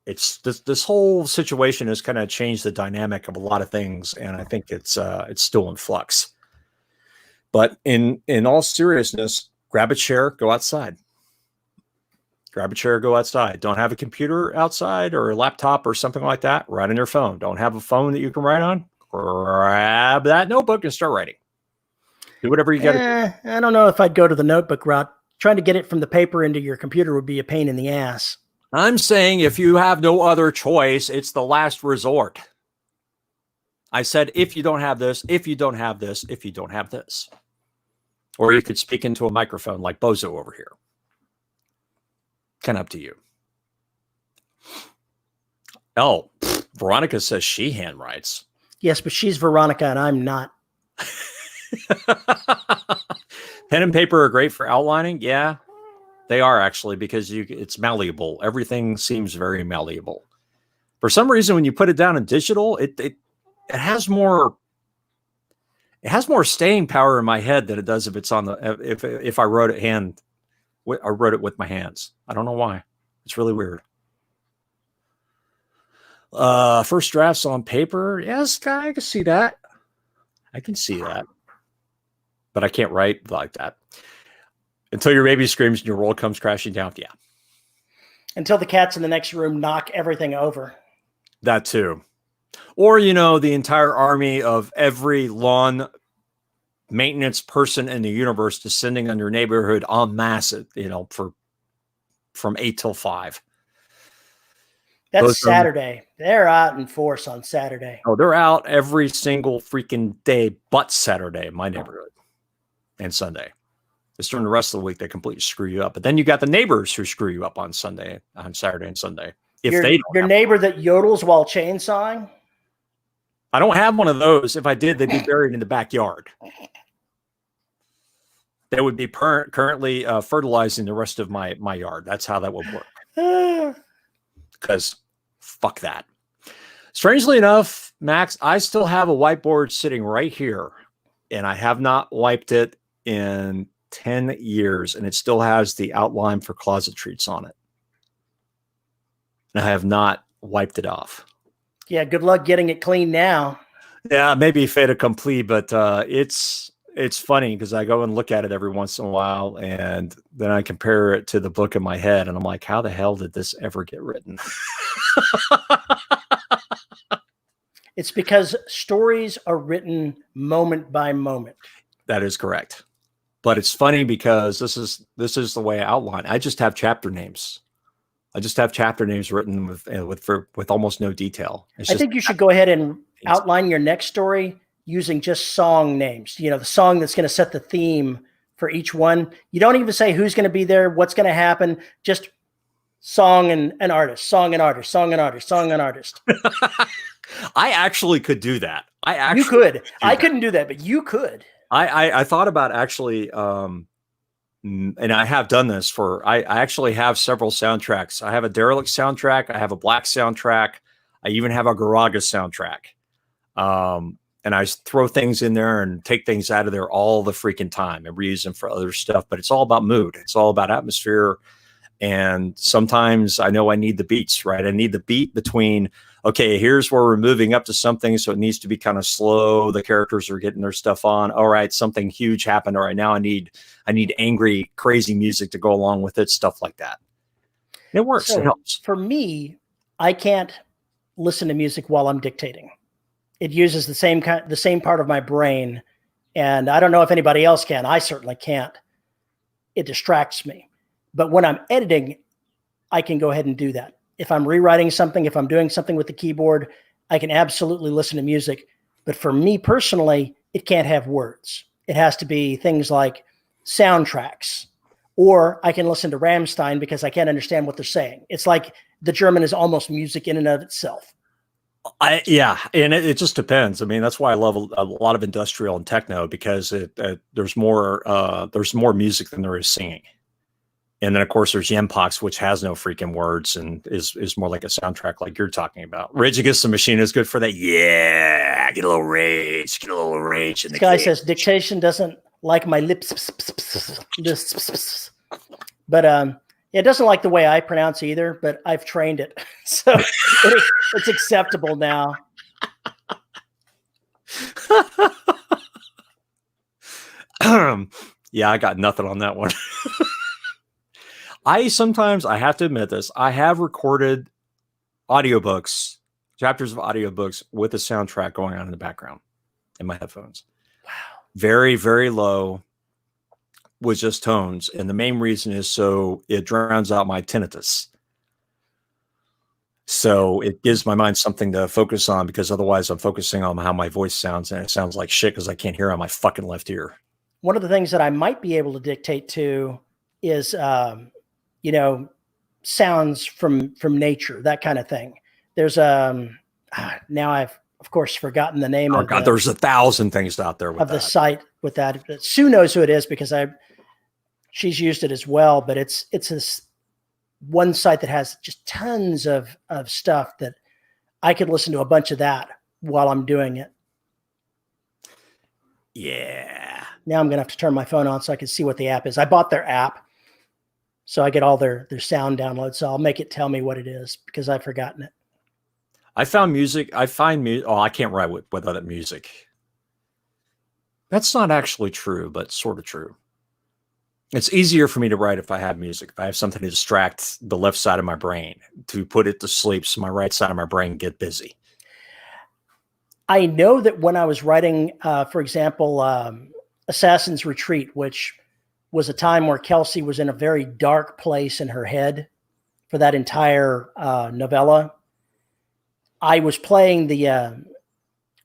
It's this whole situation has kind of changed the dynamic of a lot of things, and I think it's still in flux. But in all seriousness, grab a chair, go outside. Grab a chair, go outside. Don't have a computer outside or a laptop or something like that. Write on your phone. Don't have a phone that you can write on. Grab that notebook and start writing. Do whatever you got to do. I don't know if I'd go to the notebook route. Trying to get it from the paper into your computer would be a pain in the ass. I'm saying if you have no other choice, it's the last resort. I said, if you don't have this, if you don't have this, if you don't have this. Or you could speak into a microphone like Bozo over here. Kind of up to you. Oh, Veronica says she handwrites. Yes, but she's Veronica and I'm not. Pen and paper are great for outlining. Yeah, they are actually, because it's malleable. Everything seems very malleable. For some reason, when you put it down in digital, it has more. It has more staying power in my head than it does if it's on the if I wrote it I wrote it with my hands. I don't know why. It's really weird. First drafts on paper. Yes, I can see that. I can see that. But I can't write like that. Until your baby screams and your world comes crashing down. Yeah. Until the cats in the next room knock everything over. That too. Or, the entire army of every lawn maintenance person in the universe descending on your neighborhood en masse, from 8 till 5. That's Saturday. They're out in force on Saturday. Oh, they're out every single freaking day but Saturday in my neighborhood and Sunday. It's during the rest of the week they completely screw you up. But then you got the neighbors who screw you up on Saturday and Sunday. Your neighbor that yodels while chainsawing? I don't have one of those. If I did, they'd be buried in the backyard. They would be currently fertilizing the rest of my yard. That's how that would work. Because fuck that. Strangely enough, Max, I still have a whiteboard sitting right here, and I have not wiped it in 10 years, and it still has the outline for closet treats on it. And I have not wiped it off. Yeah, good luck getting it clean now. Yeah, maybe fait accompli, but it's funny because I go and look at it every once in a while, and then I compare it to the book in my head, and I'm like, how the hell did this ever get written? It's because stories are written moment by moment. That is correct. But it's funny because this is the way I outline. I just have chapter names. I just have chapter names written with almost no detail. I think you should go ahead and outline your next story using just song names. The song that's going to set the theme for each one. You don't even say who's going to be there, what's going to happen. Just song and artist, song and artist, song and artist, song and artist. I actually could do that. You could. I couldn't do that, but you could. I thought about actually, and I have done this I actually have several soundtracks. I have a Derelict soundtrack. I have a Black soundtrack. I even have a Garaga soundtrack. And I throw things in there and take things out of there all the freaking time and reuse them for other stuff. But it's all about mood. It's all about atmosphere. And sometimes I know I need the beats, right? I need the beat between, okay, here's where we're moving up to something. So it needs to be kind of slow. The characters are getting their stuff on. All right, something huge happened. All right, now I need angry, crazy music to go along with it, stuff like that. It works. So it helps. For me, I can't listen to music while I'm dictating. It uses the same part of my brain. And I don't know if anybody else can. I certainly can't. It distracts me. But when I'm editing, I can go ahead and do that. If I'm rewriting something, if I'm doing something with the keyboard, I can absolutely listen to music. But for me personally, it can't have words. It has to be things like soundtracks, or I can listen to Rammstein because I can't understand what they're saying. It's like the German is almost music in and of itself. Yeah, and it just depends. I mean, that's why I love a lot of industrial and techno, because there's more music than there is singing. And then, of course, there's Yenpox, which has no freaking words and is more like a soundtrack like you're talking about. Rage Against the Machine is good for that. Yeah, get a little rage. This guy says dictation doesn't like my lips. But it doesn't like the way I pronounce either, but I've trained it. So it's acceptable now. Yeah, I got nothing on that one. I have to admit this, I have recorded audiobooks, chapters of audiobooks with a soundtrack going on in the background in my headphones. Wow. Very, very low with just tones. And the main reason is so it drowns out my tinnitus. So it gives my mind something to focus on, because otherwise I'm focusing on how my voice sounds, and it sounds like shit because I can't hear on my fucking left ear. One of the things that I might be able to dictate to is, sounds from nature, that kind of thing. There's now I've of course forgotten the name of God, there's 1,000 things out there with the site. with that. But Sue knows who it is because she's used it as well. But it's this one site that has just tons of stuff that I could listen to a bunch of that while I'm doing it. Yeah. Now I'm going to have to turn my phone on so I can see what the app is. I bought their app, so I get all their sound downloads. So I'll make it tell me what it is because I've forgotten it. I found music. I find music. Oh, I can't write without it music. That's not actually true, but sort of true. It's easier for me to write if I have music. If I have something to distract the left side of my brain, to put it to sleep so my right side of my brain get busy. I know that when I was writing, for example, Assassin's Retreat, which was a time where Kelsey was in a very dark place in her head for that entire novella, I was playing the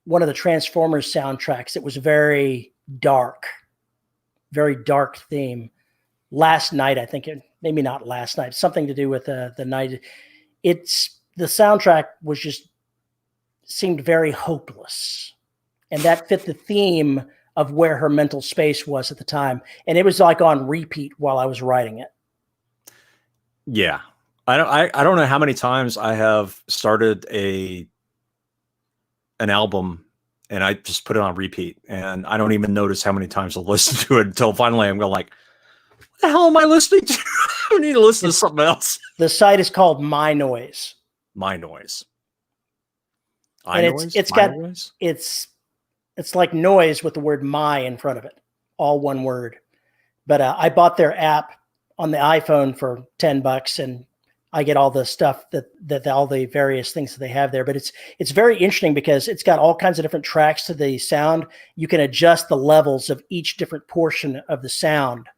one of the Transformers soundtracks. It was very dark theme. Last night, I think, maybe not last night, something to do with the night. The soundtrack was just seemed very hopeless, and that fit the theme of where her mental space was at the time. And it was like on repeat while I was writing it. Yeah. I don't know how many times I have started an album and I just put it on repeat, and I don't even notice how many times I'll listen to it until finally I'm going like, what the hell am I listening to? I need to listen to something else. The site is called My Noise. My Noise. And it's like noise with the word my in front of it, all one word. But I bought their app on the iPhone for $10, and I get all the stuff that all the various things that they have there. But it's very interesting because it's got all kinds of different tracks to the sound. You can adjust the levels of each different portion of the sound,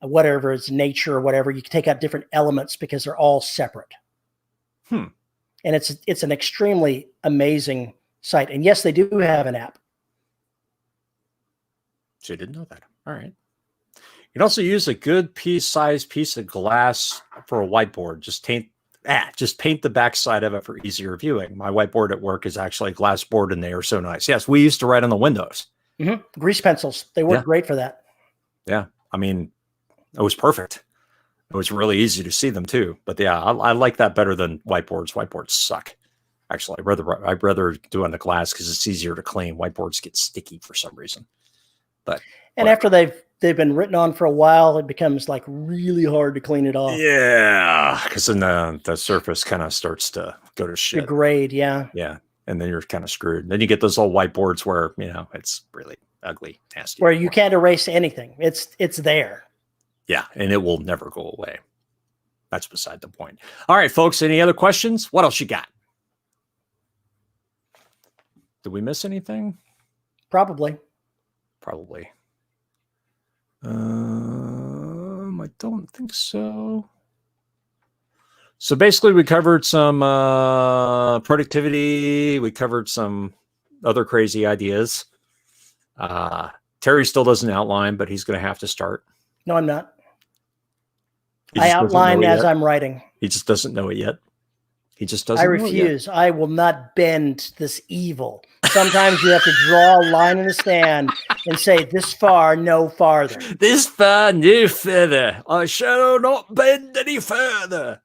whatever it's nature or whatever. You can take out different elements because they're all separate. And it's an extremely amazing site. And yes, they do have an app. So you didn't know that. All right. You can also use a good sized piece of glass for a whiteboard. Just paint the backside of it for easier viewing. My whiteboard at work is actually a glass board, and they are so nice. Yes, we used to write on the windows. Mm-hmm. Grease pencils. They work great for that. Yeah. I mean, it was perfect. It was really easy to see them too. But yeah, I like that better than whiteboards. Whiteboards suck. Actually, I'd rather do it on the glass because it's easier to clean. Whiteboards get sticky for some reason. But after they've been written on for a while, it becomes like really hard to clean it off. Yeah, because then the surface kind of starts to go to shit. Degrade, yeah. Yeah, and then you're kind of screwed. Then you get those old whiteboards where it's really ugly, nasty. Where you can't erase anything. It's there. Yeah, and it will never go away. That's beside the point. All right, folks, any other questions? What else you got? Did we miss anything? Probably. I don't think so. So basically, we covered some productivity. We covered some other crazy ideas. Terry still doesn't outline, but he's going to have to start. No, I'm not. I outline as I'm writing. He just doesn't know it yet. He just doesn't. I refuse. I will not bend this evil. Sometimes you have to draw a line in the sand and say, "This far, no farther." This far, no further. I shall not bend any further.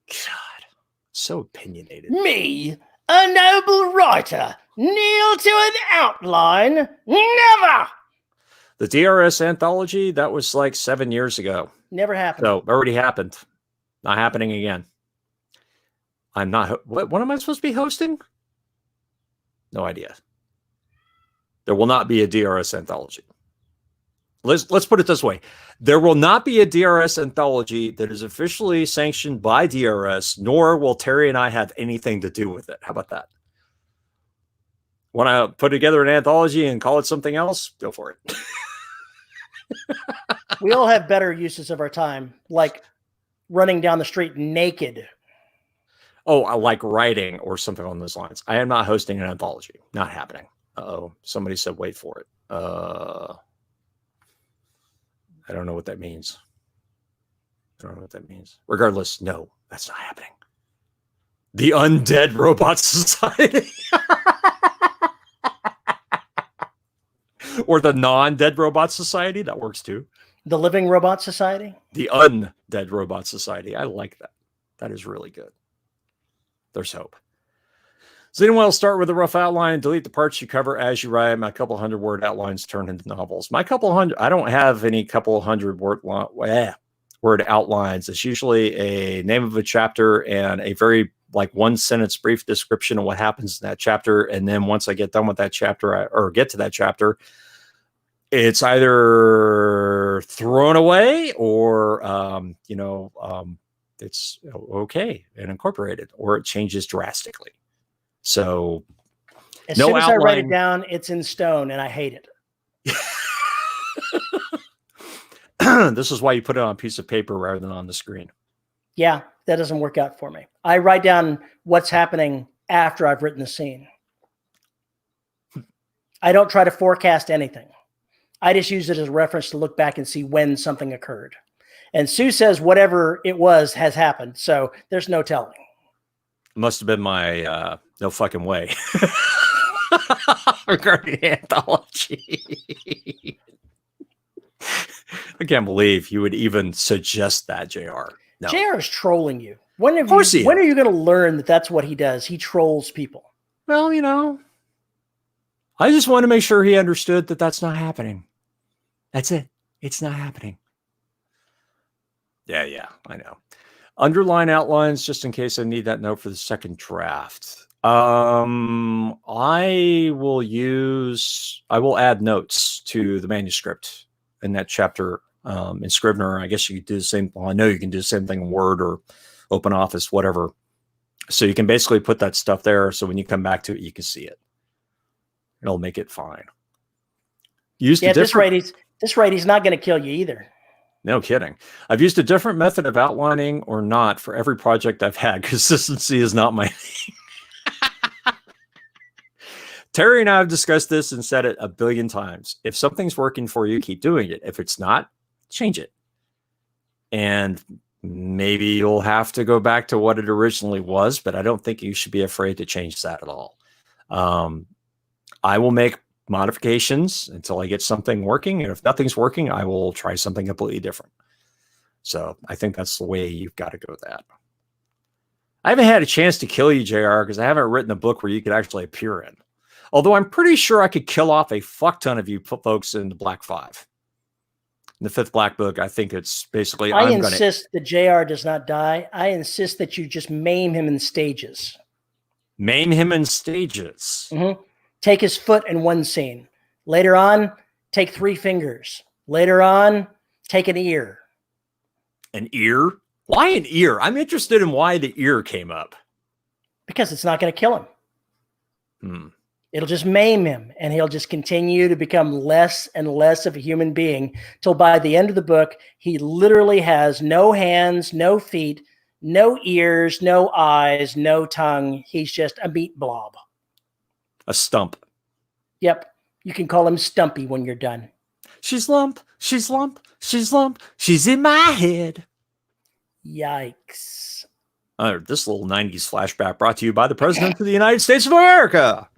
God, so opinionated. Me, a noble writer, kneel to an outline? Never. The DRS anthology, that was like 7 years ago. Never happened. So already happened. Not happening again. I'm not. What am I supposed to be hosting? No idea. There will not be a DRS anthology. Let's put it this way. There will not be a DRS anthology that is officially sanctioned by DRS, nor will Terry and I have anything to do with it. How about that? Want to put together an anthology and call it something else? Go for it. We all have better uses of our time, like running down the street naked. Oh, I like writing or something on those lines. I am not hosting an anthology. Not happening. Uh-oh. Somebody said wait for it. I don't know what that means. Regardless, no, that's not happening. The Undead Robot Society. Or the non-Dead Robot Society. That works too. The Living Robot Society? The Undead Robot Society. I like that. That is really good. There's hope. So anyone will start with a rough outline and delete the parts you cover as you write. My couple hundred word outlines turn into novels. My couple hundred, I don't have any couple hundred word outlines. It's usually a name of a chapter and a very like 1 sentence brief description of what happens in that chapter. And then once I get done with that chapter or get to that chapter, it's either thrown away or, it's okay and incorporated, or it changes drastically. So as soon as I write it down, it's in stone and I hate it. This is why you put it on a piece of paper rather than on the screen. Yeah, that doesn't work out for me. I write down what's happening after I've written the scene. I don't try to forecast anything. I just use it as a reference to look back and see when something occurred. And Sue says whatever it was has happened. So there's no telling. Must have been my no fucking way regarding anthology. I can't believe you would even suggest that, JR. No. JR is trolling you. When are you going to learn that that's what he does? He trolls people. Well, I just want to make sure he understood that that's not happening. That's it. It's not happening. Yeah, I know. Underline outlines just in case I need that note for the second draft. I will add notes to the manuscript in that chapter in Scrivener. I guess you could do the same. Well, I know you can do the same thing in Word or Open Office, whatever. So you can basically put that stuff there. So when you come back to it, you can see it. It'll make it fine. At this rate, he's not going to kill you either. No kidding. I've used a different method of outlining or not for every project I've had. Consistency is not my thing. Terry and I have discussed this and said it a billion times. If something's working for you, keep doing it. If it's not, change it. And maybe you'll have to go back to what it originally was, but I don't think you should be afraid to change that at all. I will make modifications until I get something working. And if nothing's working, I will try something completely different. So I think that's the way you've got to go with that. I haven't had a chance to kill you, JR, because I haven't written a book where you could actually appear in. Although I'm pretty sure I could kill off a fuck ton of you folks in the Black 5. In the 5th Black book, I think it's basically... I insist that JR does not die. I insist that you just maim him in stages. Maim him in stages? Mm-hmm. Take his foot in one scene. Later on, take 3 fingers. Later on, take an ear. An ear? Why an ear? I'm interested in why the ear came up. Because it's not going to kill him. It'll just maim him, and he'll just continue to become less and less of a human being till by the end of the book, he literally has no hands, no feet, no ears, no eyes, no tongue. He's just a meat blob. A stump. Yep. You can call him Stumpy when you're done. She's lump. She's lump. She's lump. She's in my head. Yikes. This little 90s flashback brought to you by the President of the United States of America.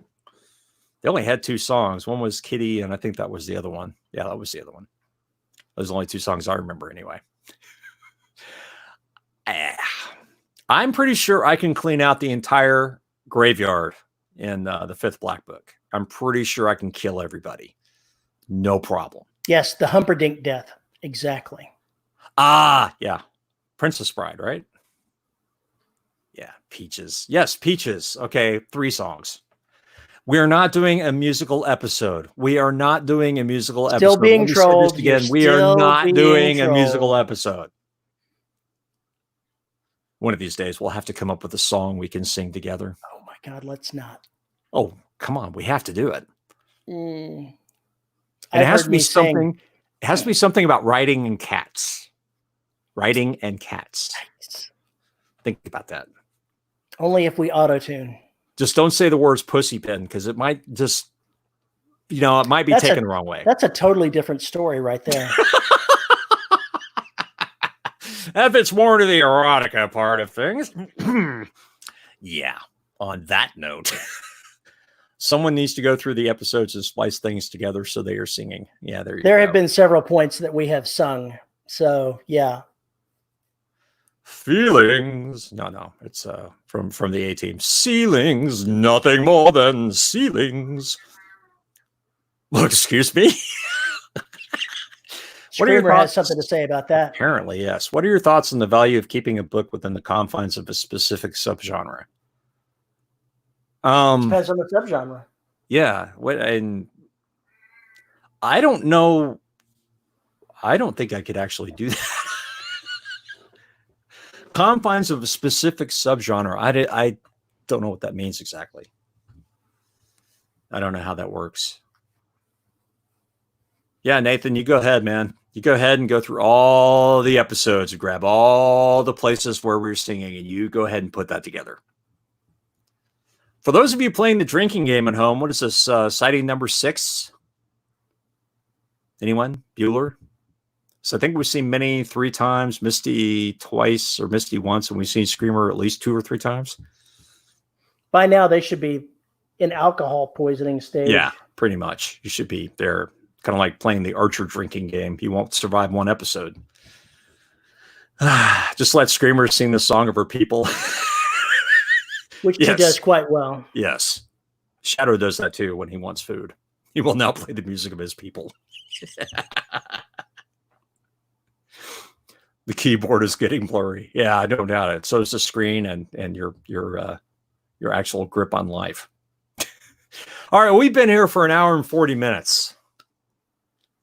They only had 2 songs. One was Kitty, and I think that was the other one. Yeah, that was the other one. Those are the only 2 songs I remember anyway. I'm pretty sure I can clean out the entire graveyard in the 5th Black book. I'm pretty sure I can kill everybody. No problem. Yes, the Humperdinck death. Exactly. Yeah. Princess Bride, right? Yeah, Peaches. Yes, Peaches. Okay, 3 songs. We are not doing a musical episode. We are not doing a musical episode. Still being trolled. Again, we are not doing a musical episode. One of these days, we'll have to come up with a song we can sing together. Oh my God, let's not. Oh, come on. We have to do it. And it has to be something. It has to be something about writing and cats. Writing and cats. Nice. Think about that. Only if we auto-tune. Just don't say the words pussy pin, because it might just, it might be taken the wrong way. That's a totally different story right there. If it's more to the erotica part of things. Yeah. On that note, Someone needs to go through the episodes and splice things together so they are singing. Yeah, there you go. There have been several points that we have sung. So, yeah. Feelings. No, it's from the A-Team. Ceilings, nothing more than ceilings. Well, excuse me. Screamer has something to say about that. Apparently, yes. What are your thoughts on the value of keeping a book within the confines of a specific subgenre? Depends on the subgenre. Yeah. And I don't know. I don't think I could actually do that. Confines of a specific subgenre. I don't know what that means exactly. I don't know how that works. Yeah, Nathan, you go ahead, man. You go ahead and go through all the episodes, grab all the places where we're singing, and you go ahead and put that together. For those of you playing the drinking game at home, what is this, sighting number 6? Anyone? Bueller? So I think we've seen Minnie 3 times, Misty twice, or Misty once, and we've seen Screamer at least 2 or 3 times. By now, they should be in alcohol poisoning stage. Yeah, pretty much. You should be there. Kind of like playing the Archer drinking game. You won't survive 1 episode. Just let Screamer sing the song of her people. Which he does quite well. Yes. Shadow does that too when he wants food. He will now play the music of his people. The keyboard is getting blurry. Yeah, I don't doubt it. So is the screen and your actual grip on life. All right, we've been here for an hour and 40 minutes.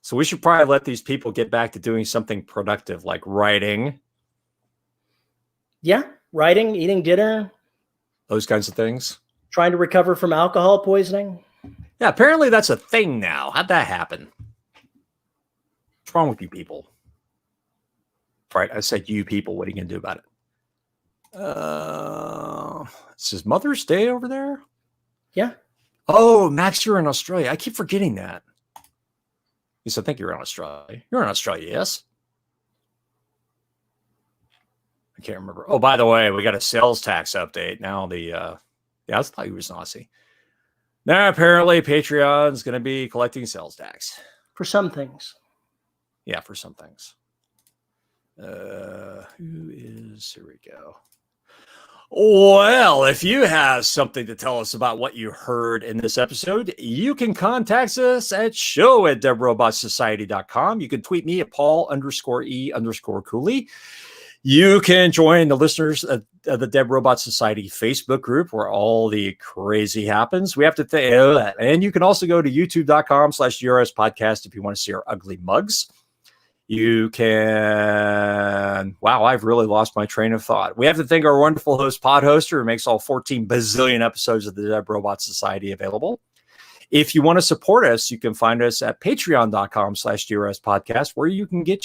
So we should probably let these people get back to doing something productive, like writing. Yeah, writing, eating dinner. Those kinds of things. Trying to recover from alcohol poisoning. Yeah, apparently that's a thing now. How'd that happen? What's wrong with you people? Right, I said you people. What are you going to do about it? It says Mother's Day over there? Yeah. Oh, Max, you're in Australia. I keep forgetting that. Yes, I think you're in Australia. You're in Australia, yes? I can't remember. Oh, by the way, we got a sales tax update. Now yeah, I thought he was Nazi. Now, apparently, Patreon's going to be collecting sales tax. For some things. Yeah, for some things. Here we go. Well, if you have something to tell us about what you heard in this episode, you can contact us at show@deadrobotsociety.com. You can tweet me at Paul_E_Cooley. You can join the listeners of the Dead Robot Society Facebook group where all the crazy happens. We have to think that. And you can also go to youtube.com/DRS podcast if you want to see our ugly mugs. You can, wow, I've really lost my train of thought. We have to thank our wonderful host, Pod Hoster, who makes all 14 bazillion episodes of the Dead Robot Society available. If you want to support us, you can find us at patreon.com/DRS podcast, where you can get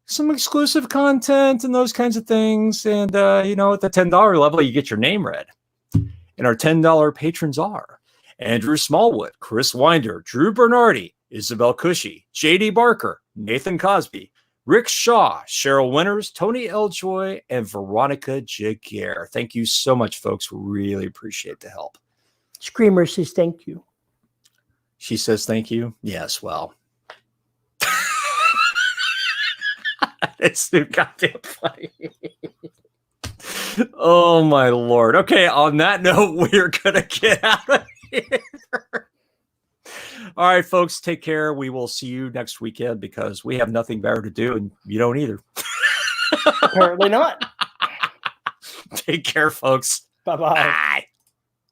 some exclusive content and those kinds of things. And, at the $10 level, you get your name read. And our $10 patrons are Andrew Smallwood, Chris Winder, Drew Bernardi, Isabel Cushy, JD Barker, Nathan Cosby, Rick Shaw, Cheryl Winters, Tony Eljoy, and Veronica Jaguar. Thank you so much, folks. We really appreciate the help. Screamer says thank you. She says thank you? Yes, well. It's too goddamn funny. Oh, my Lord. Okay, on that note, we're going to get out of here. All right, folks, take care. We will see you next weekend because we have nothing better to do, and you don't either. Apparently not. Take care, folks. Bye-bye.